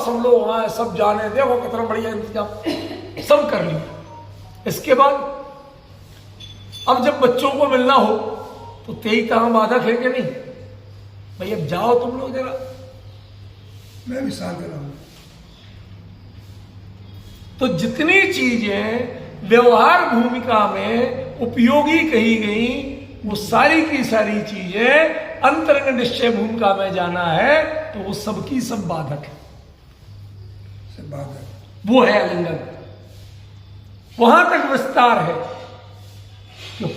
सब लोग आए, सब जाने, देखो कितना बढ़िया इंतजाम, सब कर लिया। इसके बाद अब जब बच्चों को मिलना हो तो तेई तहां बाधक है कि नहीं? भाई अब जाओ तुम लोग जरा, मैं भी साथ रहूं। तो जितनी चीजें व्यवहार भूमिका में उपयोगी कही गई वो सारी की सारी चीजें अंतरंग निश्चय भूमिका में जाना है तो वो सबकी सब बाधक है। सब बाधक वो है अलिंगन, वहां तक विस्तार है। क्यों?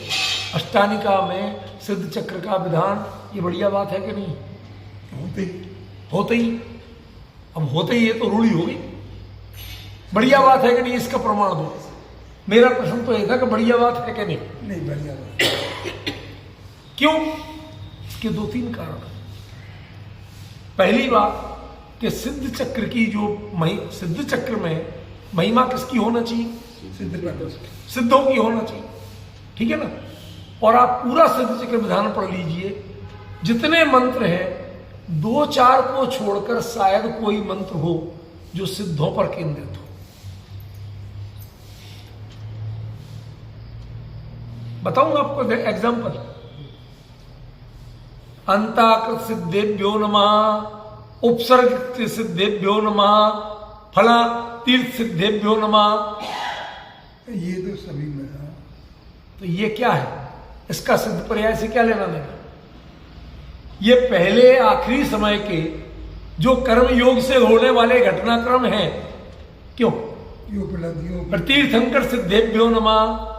अष्टानिका में सिद्ध चक्र का विधान, ये बढ़िया बात है कि नहीं? होते ही अब होते ही ये तो रूढ़ी होगी। बढ़िया बात है कि नहीं? इसका प्रमाण दो। मेरा प्रश्न तो यह था कि बढ़िया बात है कि नहीं? नहीं बढ़िया बात। क्यों? इसके दो तीन कारण। पहली बात कि सिद्ध चक्र की जो सिद्ध चक्र में महिमा किसकी होना चाहिए? सिद्धों की होना चाहिए, ठीक है ना? और आप पूरा सिद्ध चक्र विधान पढ़ लीजिए, जितने मंत्र हैं 2-4 को छोड़कर शायद कोई मंत्र हो जो सिद्धों पर केंद्रित हो। बताऊंगा आपको एग्जांपल। अंताकृत सिद्धेभ्यो नमः, उपसर्ग सिद्धेभ्यो नमः, फला तीर्थ सिद्धेभ्यो नमः। ये तो सभी में है। तो ये क्या है? इसका सिद्ध पर्याय से क्या लेना देना? ये पहले आखिरी समय के जो कर्म योग से होने वाले घटनाक्रम हैं। क्यों? उपलब्धियों तीर्थंकर सिद्धेभ्यो नमः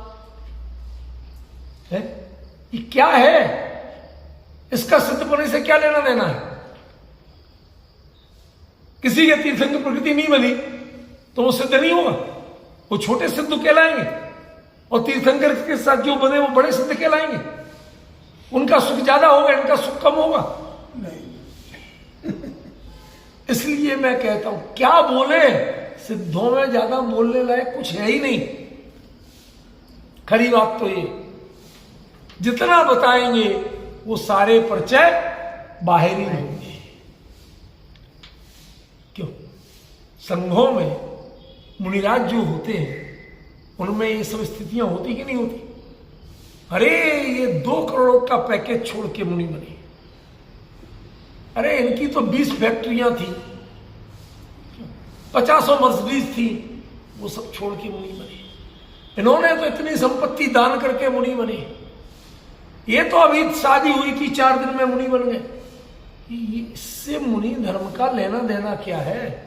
है, ये क्या है? इसका सिद्ध होने से क्या लेना देना है? किसी के तीर्थंकर प्रकृति नहीं बनी तो वो सिद्ध नहीं होगा, वो छोटे सिद्ध कहलाएंगे, और तीर्थंकर के साथ जो बने वो बड़े सिद्ध कहलाएंगे। उनका सुख ज्यादा होगा, इनका सुख कम होगा। नहीं। इसलिए मैं कहता हूं क्या बोले, सिद्धों में ज्यादा बोलने लायक कुछ है ही नहीं। खरी बात तो ये, जितना बताएंगे वो सारे परिचय बाहरी होंगे। क्यों? संघों में मुनिराज जो होते हैं उनमें ये सब स्थितियां होती कि नहीं होती? अरे ये 2 करोड़ का पैकेज छोड़ के मुनि बने, अरे इनकी तो 20 फैक्ट्रियां थी, 50 मर्सिडीज थी, वो सब छोड़ के मुनि बने। इन्होंने तो इतनी संपत्ति दान करके मुनि बने, ये तो अभी शादी हुई थी 4 दिन में मुनि बन गए। इससे मुनि धर्म का लेना देना क्या है?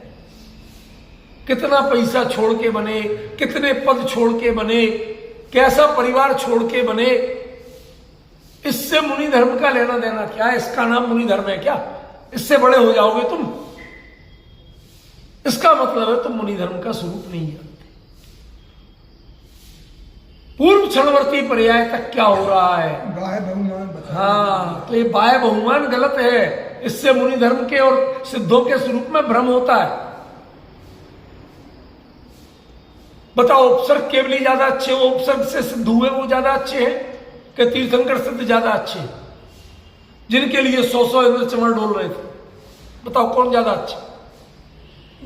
कितना पैसा छोड़ के बने, कितने पद छोड़ के बने, कैसा परिवार छोड़ के बने, इससे मुनि धर्म का लेना देना क्या है? इसका नाम मुनि धर्म है क्या? इससे बड़े हो जाओगे तुम, इसका मतलब है तुम मुनि धर्म का स्वरूप नहीं जानते। पूर्व क्षणवर्ती पर्याय तक क्या हो रहा है? बाह्य बहुमान बता। हाँ, तो ये बाह्य बहुमान गलत है। इससे मुनि धर्म के और सिद्धों के स्वरूप में भ्रम होता है। बताओ, उपसर्ग केवल ज्यादा अच्छे, वो उपसर्ग से सिद्ध हुए वो ज्यादा अच्छे हैं कि तीर्थंकर सिद्ध ज्यादा अच्छे हैं, जिनके लिए 100 इंद्र चमर डोल रहे थे? बताओ कौन ज्यादा अच्छे?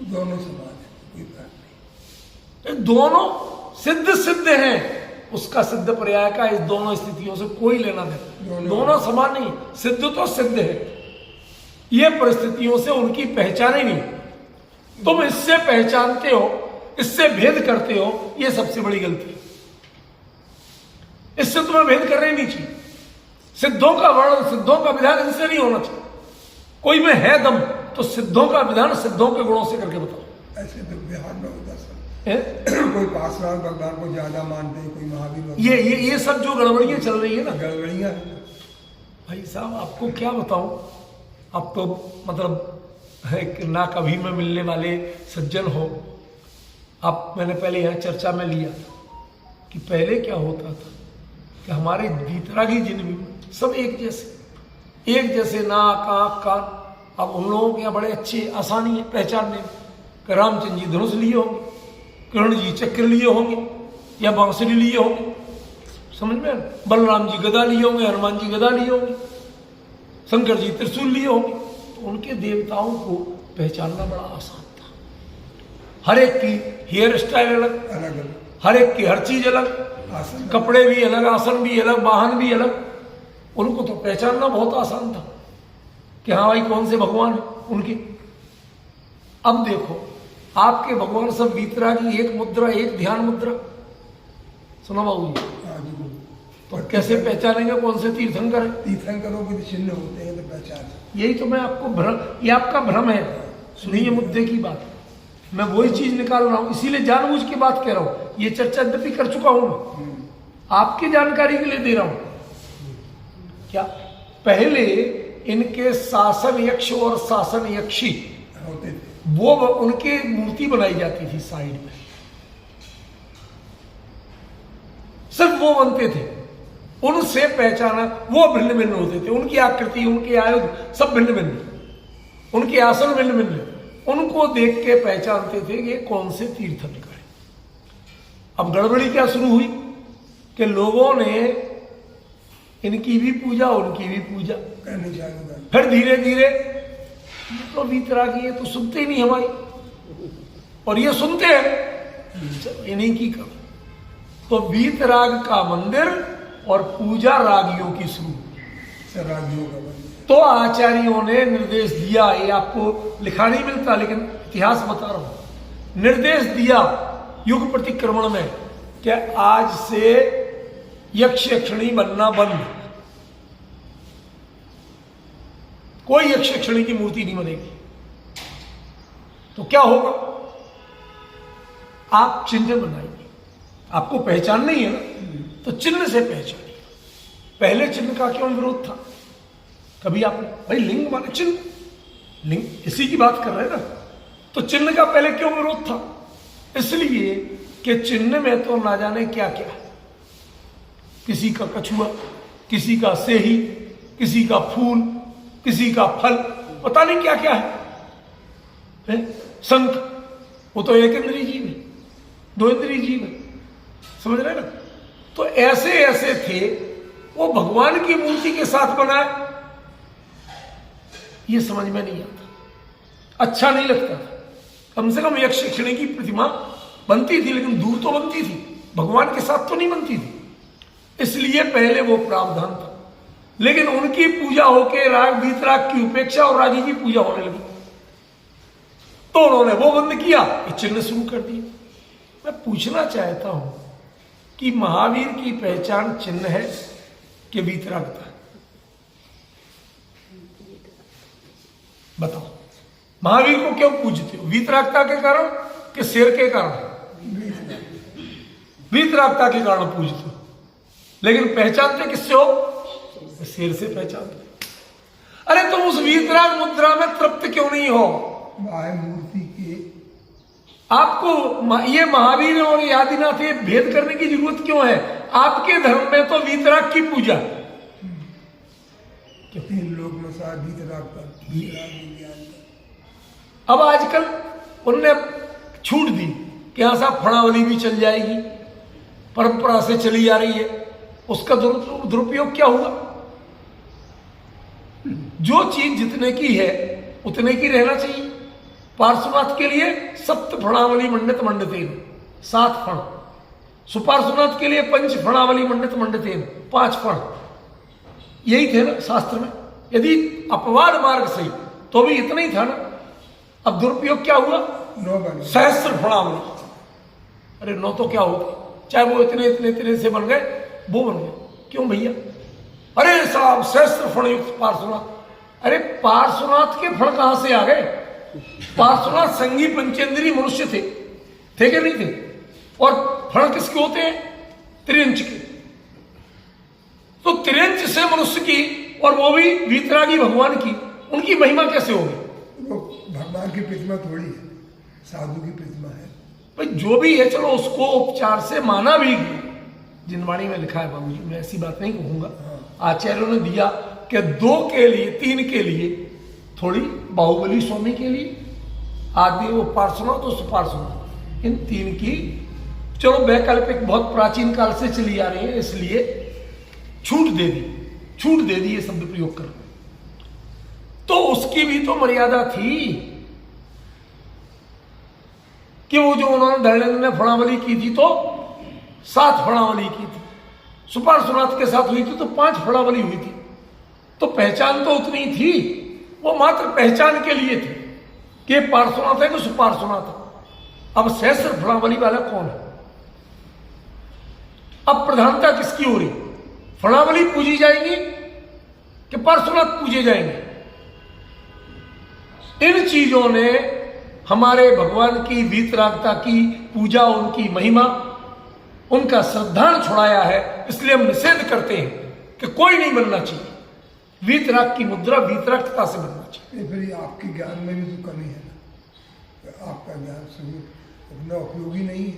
दोनों समान है, कोई बात नहीं। दोनों सिद्ध हैं, उसका सिद्ध पर्याय का इस दोनों स्थितियों से कोई लेना देना, दोनों समान नहीं। सिद्ध तो सिद्ध है, ये परिस्थितियों से उनकी पहचान ही नहीं। तुम इससे पहचानते हो, इससे भेद करते हो, ये सबसे बड़ी गलती है। इससे तुम्हें भेद करना ही नहीं चाहिए। सिद्धों का वर्णन, सिद्धों का विधान इनसे नहीं होना चाहिए। कोई में है दम तो सिद्धों का विधान सिद्धों के गुणों से करके बताओ। ऐसे तो बिहार में होता सर, कोई पासवान भगवान को ज्यादा मानते हैं, कोई महावीर ये सब जो गड़बड़ियां चल रही है ना, गड़बड़ियां। भाई साहब आपको क्या बताऊं, आप तो मतलब एक ना कभी में मिलने वाले सज्जन हो आप। मैंने पहले यहाँ चर्चा में लिया कि पहले क्या होता था कि हमारे वीतरागी जिन भी सब एक जैसे नाक आँख कान। अब उन लोगों के यहाँ बड़े अच्छे आसानी है पहचानने में कि रामचंद्र जी धनुष लिए होंगे, किरण जी चक्र लिए होंगे या बांसुरी लिए होंगे, समझ में? बलराम जी गदा लिए होंगे, हनुमान जी गदा लिए होंगे, शंकर जी त्रिशूल लिए होंगे। तो उनके देवताओं को पहचानना बड़ा आसान था। हर एक की हेयर स्टाइल अलग अलग, हर एक की हर चीज अलग, आसन कपड़े भी अलग, आसन भी अलग, वाहन भी अलग। उनको तो पहचानना बहुत आसान था कि हाँ भाई कौन से भगवान है उनके। अब देखो आपके भगवान सब वीतरागी, एक मुद्रा, एक ध्यान मुद्रा। सुनो बाबू जी, तो कैसे पहचानेंगे कौन से तीर्थंकर है? तीर्थंकरों के चिन्ह होते हैं तो पहचान। यही तो मैं आपको भ्रम, ये आपका भ्रम है। सुनिए मुद्दे की बात, मैं वही चीज निकाल रहा हूं, इसीलिए जानबूझ के बात कह रहा हूं। ये चर्चा गति कर चुका हूं मैं, आपकी जानकारी के लिए दे रहा हूं। क्या पहले इनके शासन यक्ष और शासन यक्षी होते थे, वो उनकी मूर्ति बनाई जाती थी साइड में, सिर्फ वो बनते थे। उनसे पहचाना, वो भिन्न भिन्न होते थे, उनकी आकृति, उनके आयुध सब भिन्न भिन्न, उनके आसन भिन्न भिन्न। उनको देख के पहचानते थे कि कौन से तीर्थंकर है। अब गड़बड़ी क्या शुरू हुई कि लोगों ने इनकी भी पूजा, उनकी भी पूजा करनी चालू कर। फिर धीरे धीरे तो वीतरागी है तो सुनते ही नहीं हमारी, और ये सुनते हैं इन्हीं की कम। तो वीतराग का मंदिर और पूजा रागियों की शुरू। रागियों का मंदिर। तो आचार्यों ने निर्देश दिया, ये आपको लिखा नहीं मिलता लेकिन इतिहास बता रहा हूं, निर्देश दिया युग प्रतिक्रमण में कि आज से यक्ष यक्षिणी बनना बंद, कोई यक्ष यक्षिणी की मूर्ति नहीं बनेगी। तो क्या होगा, आप चिन्ह बनाइए, आपको पहचान नहीं है ना तो चिन्ह से पहचानिए। पहले चिन्ह का क्यों विरोध था? कभी आपने, भाई लिंग माने चिन्ह, लिंग इसी की बात कर रहे हैं ना, तो चिन्ह का पहले क्यों विरोध था? इसलिए कि चिन्ह में तो ना जाने क्या क्या, किसी का कछुआ, किसी का सेही, किसी का फूल, किसी का फल, पता नहीं क्या क्या है। शंख, वो तो एक इंद्रिय जीव है, दो इंद्रिय जीव है, समझ रहे ना? तो ऐसे ऐसे थे, वो भगवान की मूर्ति के साथ बनाए, ये समझ में नहीं आता, अच्छा नहीं लगता था। कम से कम यक्ष यक्षिणी की प्रतिमा बनती थी लेकिन दूर तो बनती थी, भगवान के साथ तो नहीं बनती थी। इसलिए पहले वो प्रावधान था, लेकिन उनकी पूजा होके राग वीतराग की उपेक्षा और रागी की पूजा होने लगी, तो उन्होंने वो बंद किया, ये चिन्ह शुरू कर दिए। मैं पूछना चाहता हूं कि महावीर की पहचान चिन्ह है कि वीतरागता? बताओ, महावीर को क्यों पूजते हो? वीतरागता के कारण कि शेर के कारण? वीतरागता के कारण पूजते हो, लेकिन पहचानते किससे हो? शेर से पहचानते। अरे तुम उस वीतराग मुद्रा में तृप्त क्यों नहीं हो? मूर्ति के आपको ये महावीर और ये आदिनाथ ये भेद करने की जरूरत क्यों है? आपके धर्म में तो वीतराग की पूजा, तीन लोग में साथ वीतराग का। अब आजकल उनने छूट दी कि यहां साहब फणावली भी चल जाएगी, परंपरा से चली आ रही है, उसका दुरुपयोग क्या हुआ? जो चीज जितने की है उतने की रहना चाहिए। पार्श्वनाथ के लिए सप्त फणावली मंडित मंडितेन 7 फण, सुपार्श्वनाथ के लिए पंच फणावली मंडित मंडितेन 5 फण, यही थे ना शास्त्र में। यदि अपवाद मार्ग से तो भी इतना ही था ना। अब दुरुपयोग क्या हुआ? 9 बने। सहस्त्र फणावली। अरे 9 तो क्या होगा, चाहे वो इतने इतने इतने से बन गए, वो बन गए। क्यों भैया? अरे साहब सहस्त्र फण युक्त पार्श्वनाथ। अरे पार्श्वनाथ के फण कहां से आ गए? पार्श्वनाथ संगी पंचेंद्री मनुष्य थे कि नहीं थे? और फण किसके होते हैं? त्रियंच के। तो त्रियंच से मनुष्य की, और वो भी वीतरागी भगवान की, उनकी महिमा कैसे होगी? वो भगवान की प्रतिमा थोड़ी है, साधु की प्रतिमा है। भाई जो भी है, चलो उसको उपचार से माना भी गया। जिनवाणी में लिखा है बाबूजी, मैं ऐसी बात नहीं कहूंगा, आचार्यों ने दिया कि 2 के लिए, 3 के लिए, थोड़ी बाहुबली स्वामी के लिए, आदि वो पार्श्वनाथ तो सुपार्श्वनाथ, इन 3 की चलो वैकल्पिक बहुत प्राचीन काल से चली आ रही है, इसलिए छूट दे दी ये शब्द प्रयोग कर। तो उसकी भी तो मर्यादा थी कि वो जो उन्होंने धर्मेंद्र ने फणावली की थी तो 7 फणावली की थी, सुपार्श्वनाथ के साथ हुई थी तो 5 फणावली हुई थी। तो पहचान तो उतनी थी, वो मात्र पहचान के लिए थी कि पार्श्वनाथ है कि सुपार्श्वनाथ है। अब सहस्त्र फणावली वाला कौन है? अब प्रधानता किसकी हो रही? फणावली पूजी जाएगी कि पार्श्वनाथ पूजे जाएंगे? इन चीजों ने हमारे भगवान की वीतरागता की पूजा, उनकी महिमा, उनका श्रद्धांजलि छुड़ाया है। इसलिए हम निषेध करते हैं कि कोई नहीं बनना चाहिए। वीतराग की मुद्रा वीतरागता से बनना चाहिए। फिर आपके ज्ञान में भी तो कमी है ना, आपका ज्ञान सभी उतना उपयोगी नहीं है,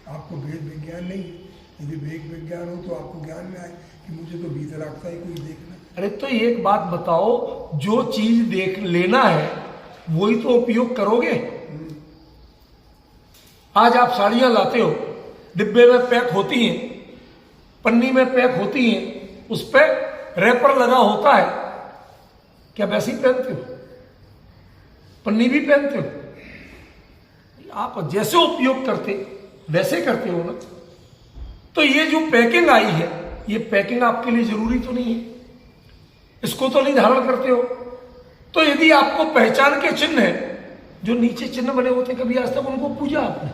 आपको वेद विज्ञान नहीं है। यदि वेद विज्ञान हो तो आपको ज्ञान में आए कि मुझे तो वीतरागता ही कोई देखना। अरे तो एक बात बताओ, जो चीज देख लेना है वही तो उपयोग करोगे। आज आप साड़ियां लाते हो, डिब्बे में पैक होती हैं, पन्नी में पैक होती हैं, उस पर रैपर लगा होता है, क्या वैसे ही पहनते हो? पन्नी भी पहनते हो? आप जैसे उपयोग करते वैसे करते हो ना। तो ये जो पैकिंग आई है, ये पैकिंग आपके लिए जरूरी तो नहीं है, इसको तो नहीं धारण करते हो। तो यदि आपको पहचान के चिन्ह है, जो नीचे चिन्ह बने होते कभी आज तक उनको पूजा आपने?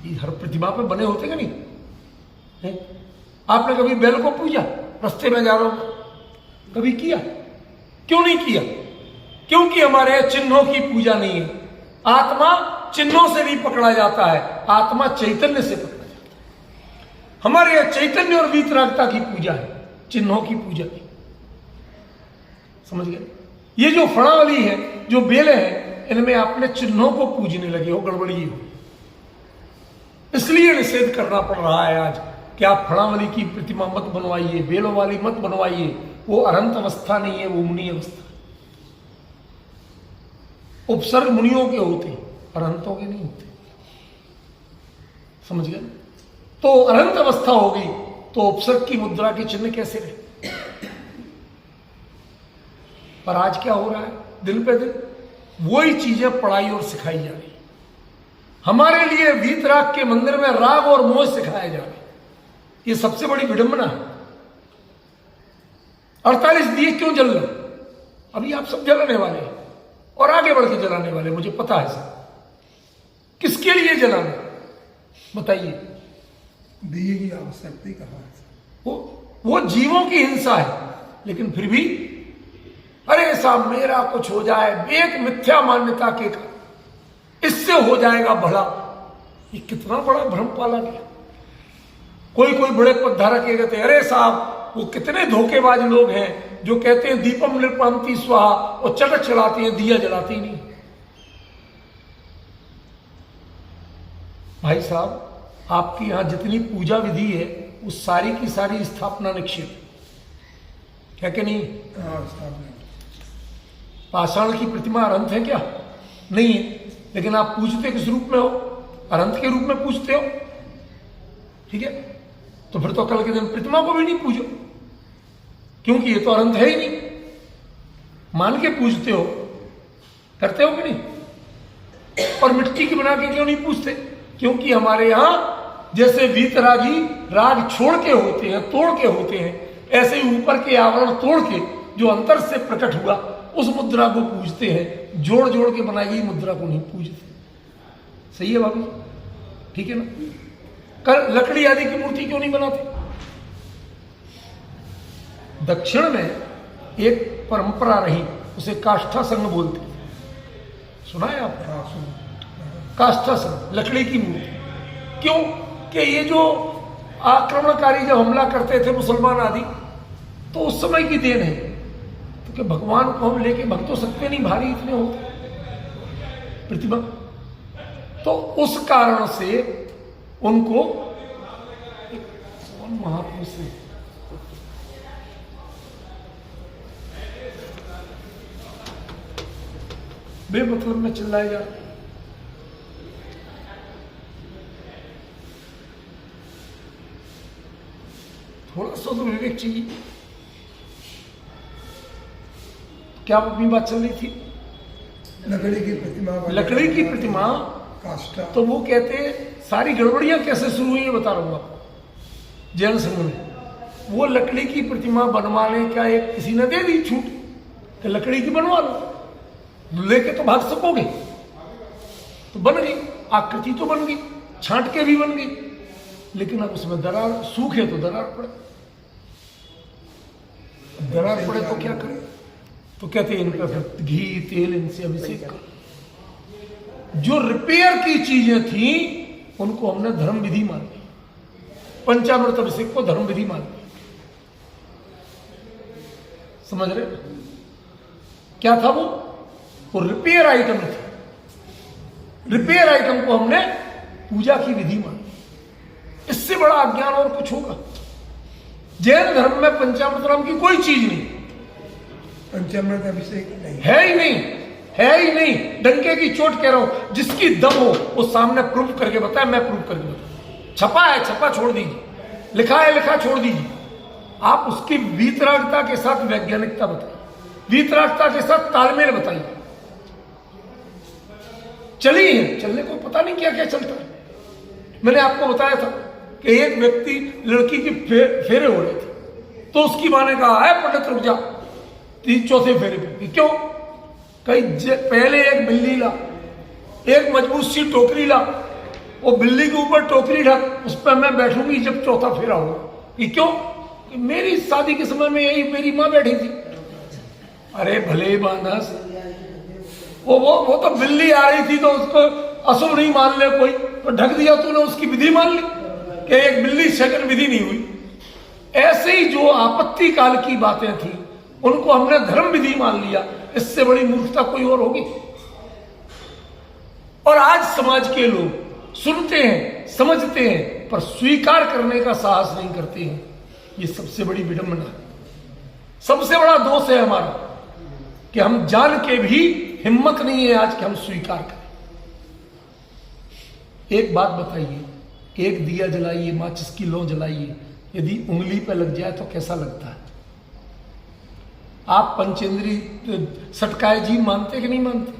ये हर प्रतिमा पे बने होते कि नहीं है? आपने कभी बैल को पूजा? रास्ते में जा रहा हो कभी किया? क्यों नहीं किया? क्योंकि हमारे यहाँ चिन्हों की पूजा नहीं है। आत्मा चिन्हों से नहीं पकड़ा जाता है, आत्मा चैतन्य से पकड़ा जाता है। हमारे यहाँ चैतन्य और वीतरागता की पूजा है, चिन्हों की पूजा की। समझ गए? ये जो फणावली है, जो बेले हैं, इनमें आपने चिन्हों को पूजने लगे हो, गड़बड़ी हो। इसलिए निषेध करना पड़ रहा है आज कि आप फणावली की प्रतिमा मत बनवाइए, बेलों वाली मत बनवाइए। वो अनंत अवस्था नहीं है, वो मुनि अवस्था। उपसर्ग मुनियों के होते, अनंतों के नहीं होते। समझ गए? तो अनंत अवस्था हो गई तो उपसर्ग की मुद्रा के चिन्ह कैसे रहे? पर आज क्या हो रहा है? दिन पे दिन वही चीजें पढ़ाई और सिखाई जा रही। हमारे लिए वीतराग के मंदिर में राग और मोह सिखाया जा रहा है। ये सबसे बड़ी विडंबना है। 48 दिए क्यों जल रहे? अभी आप सब जलाने वाले हैं और आगे बढ़ के जलाने वाले, मुझे पता है सर। किसके लिए जलाना बताइए? दिए की आवश्यकता कहाँ है? वो जीवों की हिंसा है, लेकिन फिर भी अरे साहब मेरा कुछ हो जाए, एक मिथ्या मान्यता के कारण इससे हो जाएगा भला। ये कितना बड़ा भ्रम पाला गया। कोई कोई बड़े पदधारक कहते हैं, अरे साहब वो कितने धोखेबाज लोग हैं जो कहते हैं दीपम निर्पांति स्वाहा, और चटक चलाते हैं, दिया जलाती नहीं। भाई साहब आपके यहां जितनी पूजा विधि है वो सारी की सारी स्थापना निक्षेप क्या कि नहीं? पाषाण की प्रतिमा अनंत है क्या? नहीं है। लेकिन आप पूजते किस रूप में हो? अनंत के रूप में पूजते हो, ठीक है, तो फिर तो कल के दिन प्रतिमा को भी नहीं पूजो, क्योंकि ये तो अनंत है ही नहीं। मान के पूजते हो, करते हो कि नहीं? और मिट्टी की बना के क्यों नहीं पूजते? क्योंकि हमारे यहां जैसे वीतरागी राग छोड़ के होते हैं, तोड़ के होते हैं, ऐसे ही ऊपर के आवरण तोड़ के जो अंतर से प्रकट हुआ उस मुद्रा को पूजते हैं। जोड़ जोड़ के बनाई गई मुद्रा को नहीं पूजते। सही है भाभी? ठीक है ना? कर लकड़ी आदि की मूर्ति क्यों नहीं बनाते? दक्षिण में एक परंपरा रही, उसे काष्ठा संघ बोलते थे, सुना है आपने? काष्ठा संघ, लकड़ी की मूर्ति। क्यों? कि ये जो आक्रमणकारी जब हमला करते थे मुसलमान आदि, तो उस समय की देन है, तो कि भगवान को हम लेके भग तो सकते नहीं, भारी इतने होते प्रतिमा, तो उस कारण से उनको महापुरुष से बेमतलब में चिल्लाए जा, थोड़ा सा तो विवेक चाहिए। क्या अपनी बात चल रही थी? लकड़ी की प्रतिमा, लकड़ी की प्रतिमा, काष्ठा। तो वो कहते सारी गड़बड़ियां कैसे शुरू हुई है बता रहा हूं आपको। जैन संघ में वो लकड़ी की प्रतिमा बनवाने का एक किसी ने दे दी छूट कि लकड़ी की बनवा लो, लेके तो भाग सकोगे, तो बन गई, आकृति तो बन गई, छांट के भी बन गई, लेकिन अब उसमें दरार, सूखे तो दरार पड़े, दरार पड़े तो क्या करें? तो कहते हैं इनका फिर घी तेल इनसे अभिषेक करो। जो रिपेयर की चीजें थी उनको हमने धर्म विधि मान ली, पंचामृत अभिषेक को धर्म विधि मान ली। समझ रहे? क्या था वो रिपेयर आइटम थी। रिपेयर आइटम को हमने पूजा की विधि मान ली। इससे बड़ा अज्ञान और कुछ होगा? जैन धर्म में पंचामृत नाम की कोई चीज नहीं, पंचामृत अभिषेक नहीं है ही नहीं, है ही नहीं। डंके की चोट कह रहा हूं, जिसकी दम हो वो सामने प्रूफ करके बताए, मैं प्रूफ करके बताऊं। छपा है छपा छोड़ दीजिए, लिखा है लिखा छोड़ दीजिए। आप उसकी वीतरागता के साथ वैज्ञानिकता बताइए, वीतरागता के साथ तालमेल बताइए। चली है, चलने को पता नहीं क्या क्या चलता है। मैंने आपको बताया था कि एक व्यक्ति लड़की के फेरे हो रहे थे, तो उसकी माँ ने कहा है पंडित रुक जा, चौथे फेरे पे। क्यों? कहीं पहले एक बिल्ली ला, एक मजबूत सी टोकरी ला, वो बिल्ली के ऊपर टोकरी ढक, उस पर मैं बैठूंगी जब चौथा फेरा होगा। क्यों? कि मेरी शादी के समय में यही मेरी माँ बैठी थी। अरे भले बानस, वो तो बिल्ली आ रही थी तो उसको अशुभ नहीं मान ले कोई, तो ढक दिया तूने, उसकी विधि मान ली कि एक बिल्ली सेकंड विधि नहीं हुई। ऐसे ही जो आपत्ति काल की बातें थी उनको हमने धर्म विधि मान लिया। इससे बड़ी मूर्खता कोई और होगी? और आज समाज के लोग सुनते हैं, समझते हैं, पर स्वीकार करने का साहस नहीं करते हैं। ये सबसे बड़ी विडंबना है, सबसे बड़ा दोष है हमारा कि हम जान के भी हिम्मत नहीं है आज कि हम स्वीकार करें। एक बात बताइए, एक दिया जलाइए, माचिस की लौ जलाइए, यदि उंगली पे लग जाए तो कैसा लगता है? आप पंचेंद्रीय सटकाए जीव मानते कि नहीं मानते?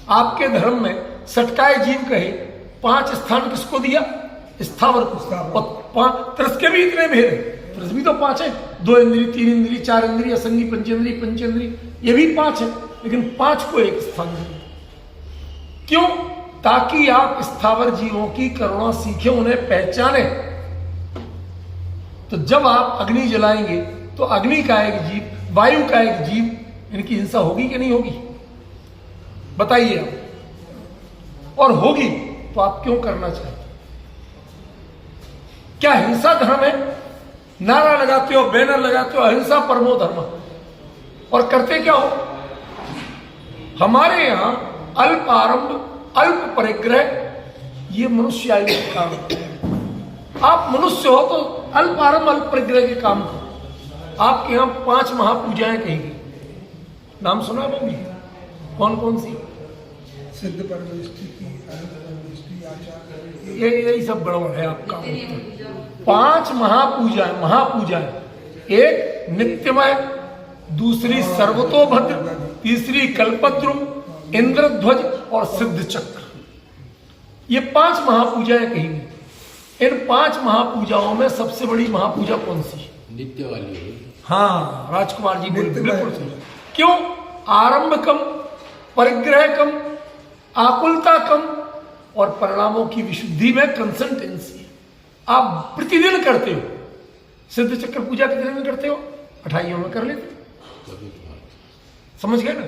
आपके धर्म में सटकाए जीव कहे 5 स्थान किसको दिया? स्थावर को। और त्रस के भी इतने भेद है, त्रस भी तो 5 है, 2 इंद्री, 3 इंद्री, 4 इंद्री, असंगी, पंचेंद्री, पंचेंद्री, ये भी 5 है, लेकिन 5 को एक स्थान दिया। क्यों? ताकि आप स्थावर जीवों की करुणा सीखें, उन्हें पहचाने। तो जब आप अग्नि जलाएंगे तो अग्नि का एक जीव, वायु का एक जीव, इनकी हिंसा होगी कि नहीं होगी? बताइए आप। और होगी तो आप क्यों करना चाहते? क्या हिंसा धर्म है? नारा लगाते हो, बैनर लगाते हो, अहिंसा परमो धर्म, और करते क्या हो? हमारे यहां अल्प आरंभ अल्प परिग्रह, ये मनुष्य आयु का काम है। आप मनुष्य हो तो अल्प आरंभ अल्प परिग्रह के काम करो। आपके यहां 5 महापूजाएं कही गई, नाम सुना होगी? कौन कौन सी? सिद्ध परमेष्टि की, अनंत परमेष्टि, आचार्य यही सब गड़बड़ है आपका। 5 महापूजाएं, एक नित्यमय, दूसरी सर्वतोभद्र, तीसरी कल्पद्रुम, इंद्रध्वज और सिद्ध चक्र। ये 5 महापूजाएं कही गई। इन 5 महापूजाओं में सबसे बड़ी महापूजा कौन सी है? नित्य वाली है। हाँ, राजकुमार जी बोले, नित्य बिल्कुल है। सही। क्यों? आरंभ कम, परिग्रह कम, आकुलता कम और परिणामों की विशुद्धि में कंसिस्टेंसी। आप प्रतिदिन करते हो। सिद्ध चक्र पूजा कितने दिन करते हो? 28 में कर लेते हो। समझ गए ना?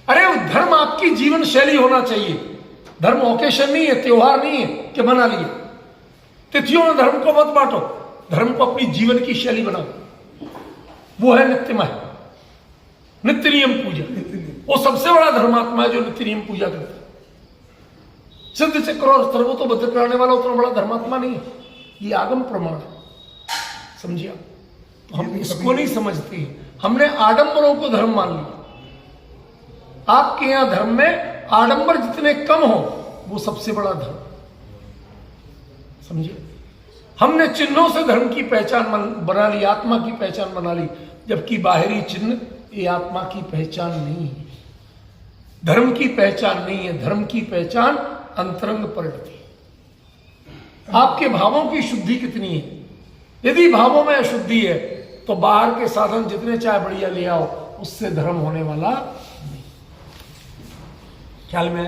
अरे वो धर्म आपकी जीवन शैली होना चाहिए। धर्म ओकेशन नहीं है, त्योहार नहीं है कि बना लिए। तिथियों में धर्म को मत बांटो, धर्म को अपनी जीवन की शैली बनाओ। वो है नित्यमय, नित्य नियम पूजा। वो सबसे बड़ा धर्मात्मा है जो नित्य नियम पूजा करता है। सिद्ध चक्र और सर्वतोभद्र कराने वाला उतना बड़ा धर्मात्मा नहीं है। ये आगम प्रमाण है, समझिए आप। तो हम इसको नहीं समझते हैं। हमने आडंबरों को धर्म मान लिया। आपके यहां धर्म में आडंबर जितने कम हो वो सबसे बड़ा धर्म, समझिए। हमने चिन्हों से धर्म की पहचान बना ली, आत्मा की पहचान बना ली, जबकि बाहरी चिन्ह ये आत्मा की पहचान नहीं है, धर्म की पहचान नहीं है। धर्म की पहचान अंतरंग परिणति है। आपके भावों की शुद्धि कितनी है? यदि भावों में अशुद्धि है तो बाहर के साधन जितने चाहे बढ़िया ले आओ, उससे धर्म होने वाला नहीं। ख्याल में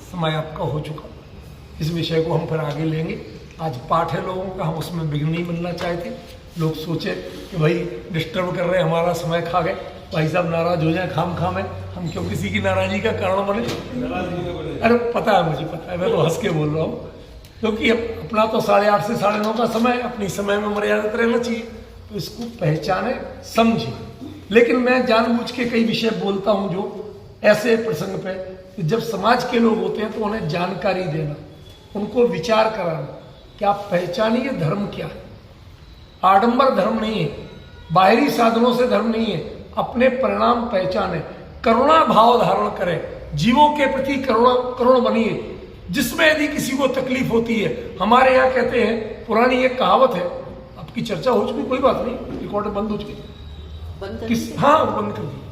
समय आपका हो चुका। इस विषय को हम फिर आगे लेंगे। आज पाठ है लोगों का, हम उसमें विघ्न नहीं बनना चाहते। लोग सोचे कि भाई डिस्टर्ब कर रहे, हमारा समय खा गए, भाई साहब नाराज हो जाए खाम खाम है, हम क्यों किसी की नाराजगी का कारण बने। अरे पता है, मुझे पता है, मैं तो हंस के बोल रहा हूँ, क्योंकि अपना तो 8:30 से 9:30 का समय, अपनी समय में मर्यादित रहना चाहिए। तो इसको पहचाने, समझे। लेकिन मैं जानबूझ के कई विषय बोलता हूँ जो ऐसे प्रसंग पे कि जब समाज के लोग होते हैं तो उन्हें जानकारी देना, उनको विचार कराना कि आप पहचानिए धर्म क्या है। आडंबर धर्म नहीं है, बाहरी साधनों से धर्म नहीं है। अपने परिणाम पहचाने, करुणा भाव धारण करें, जीवों के प्रति करुण बनिए। जिसमें यदि किसी को तकलीफ होती है, हमारे यहाँ कहते हैं, पुरानी एक कहावत है, आपकी चर्चा हो चुकी, कोई बात नहीं, रिकॉर्ड बंद हो चुकी। बंद कर हाँ, बंद कर दी।